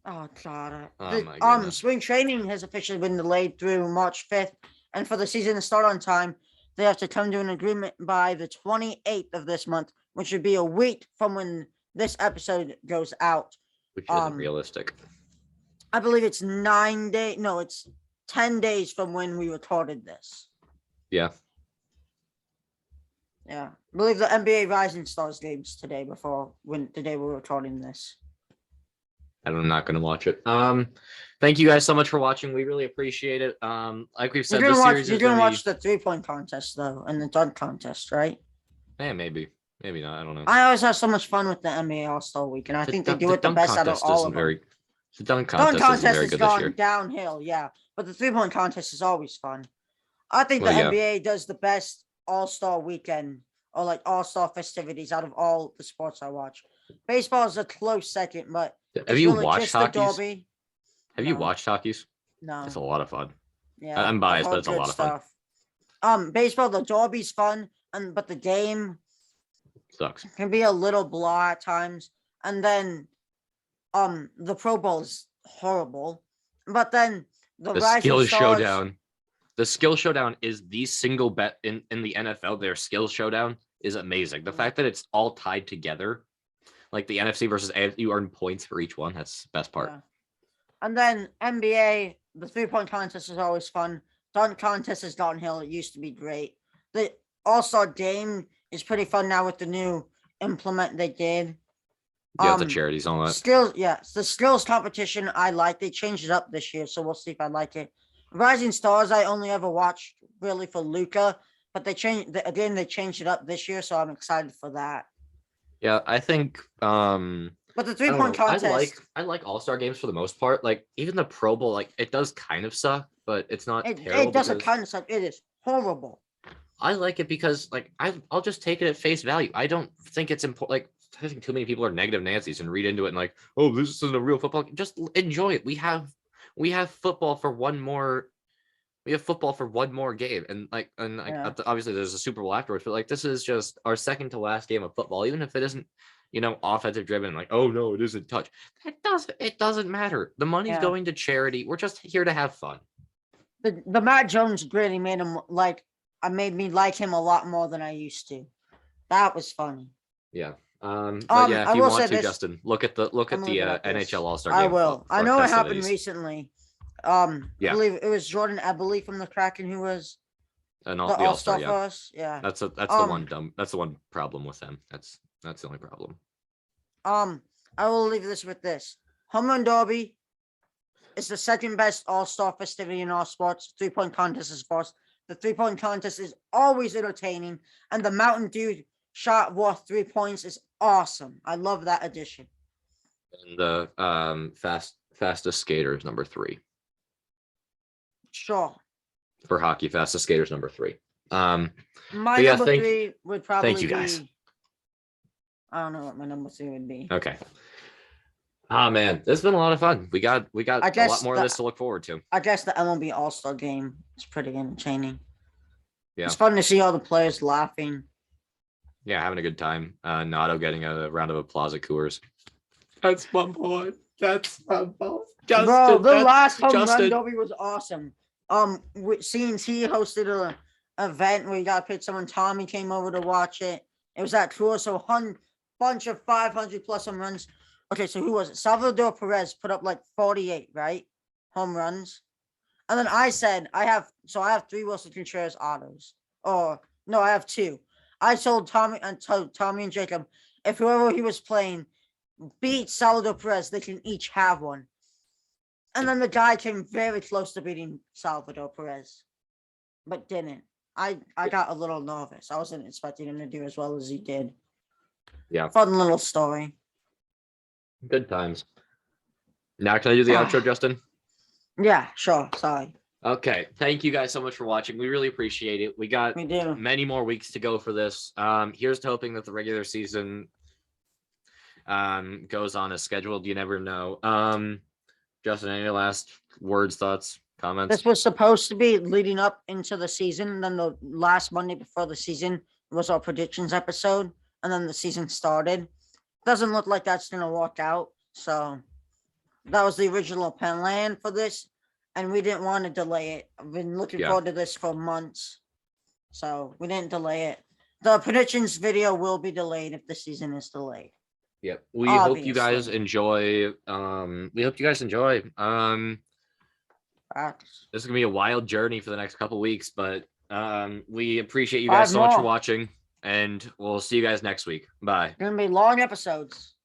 Oh God. Oh my goodness. Spring training has officially been delayed through March 5th, and for the season to start on time, they have to come to an agreement by the 28th of this month, which would be a week from when this episode goes out. Which isn't realistic. I believe it's 9 days. No, it's 10 days from when we recorded this. Yeah. Yeah. I believe the NBA Rising Stars games today the day we're recording this. I'm not going to watch it. Thank you guys so much for watching. We really appreciate it. Like we've said, this series you're gonna watch the 3-point contest though, and the dunk contest, right? Yeah, maybe not. I don't know. I always have so much fun with the NBA All-Star Week, and I think they do it the best out of all of them. The dunk contest isn't very good this year. Downhill, yeah, but the 3-point contest is always fun. I think the NBA does the best All-Star weekend or like All-Star festivities out of all the sports I watch. Baseball is a close second, but have you watched hockey? Have you watched hockey? No. It's a lot of fun. Yeah, I'm biased, but it's a lot of fun. Baseball, the derby's fun, but the game sucks. Can be a little blah at times. And then the Pro Bowl is horrible. But then the skill showdown. The skill showdown is the single bet in the NFL. Their skill showdown is amazing. The fact that it's all tied together, like the NFC versus AFC, you earn points for each one. That's the best part. Yeah. And then NBA, the 3-point contest is always fun. Dunk contest is downhill. It used to be great. The All-Star game is pretty fun now with the new implement they did. Yeah, the charities and all that. Skills, yeah. The skills competition I like. They changed it up this year, so we'll see if I like it. Rising Stars, I only ever watched really for Luca, but they changed it up this year, so I'm excited for that. Yeah, I think but the 3-point contest, I like All-Star games for the most part. Like even the Pro Bowl, like it does kind of suck, but it's not terrible. It doesn't kind of suck. It is horrible. I like it because like I'll just take it at face value. I don't think it's important. Like I think too many people are negative Nancy's and read into it and like, oh, this isn't a real football. Just enjoy it. We have football for one more. We have football for one more game, and obviously there's a Super Bowl afterwards. But like this is just our second to last game of football, even if it isn't, offensive driven. Like, oh no, it isn't touch. It doesn't matter. The money's going to charity. We're just here to have fun. The Matt Jones really made me like him a lot more than I used to. That was funny. Yeah. But yeah, if you want to, Justin, look at the NHL All-Star game. I will. I know it happened recently. I believe it was Jordan Eberle from the Kraken who was the All-Star for us. Yeah. That's the one problem with them. That's the only problem. I will leave this with this. Home Run Derby is the second best All-Star festivity in all sports. 3-point contest is first. The 3-point contest is always entertaining, and the Mountain Dew shot worth 3 points is awesome. I love that addition. And the fastest skater is number 3. Sure. For hockey, fastest skater is number 3. My number 3 would probably thank you guys. I don't know what my number 3 would be. Okay. Oh man, this has been a lot of fun. We got a lot more of this to look forward to. I guess the MLB All-Star game is pretty entertaining. Yeah. It's fun to see all the players laughing. Yeah, having a good time. Nato getting a round of applause at Coors. That's my boy. That's my boy. Bro, the last home run derby was awesome. CNT hosted an event where you got to pick someone. Tommy came over to watch it. It was at Coors, so bunch of 500 plus home runs. Okay, so who was it? Salvador Perez put up like 48, right? Home runs. And then I said, I have 3 Wilson Contreras autos. Or no, I have 2. I told Tommy and Jacob, if whoever he was playing beats Salvador Perez, they can each have one. And then the guy came very close to beating Salvador Perez, but didn't. I got a little nervous. I wasn't expecting him to do as well as he did. Yeah. Fun little story. Good times. Now can I do the outro, Justin? Yeah, sure. Sorry. Okay. Thank you guys so much for watching. We really appreciate it. We got many more weeks to go for this. Here's to hoping that the regular season goes on as scheduled. You never know. Justin, any last words, thoughts, comments? This was supposed to be leading up into the season. Then the last Monday before the season was our predictions episode. and then the season started. Doesn't look like that's gonna work out. So that was the original plan for this, and we didn't want to delay it. I've been looking Yeah. forward to this for months, so we didn't delay it. The predictions video will be delayed if the season is delayed. Yep. We hope you guys Obviously. enjoy. We hope you guys enjoy. Facts. This is gonna be a wild journey for the next couple weeks, but we appreciate you guys 5 so much for more. watching, and we'll see you guys next week. Bye. Gonna be long episodes.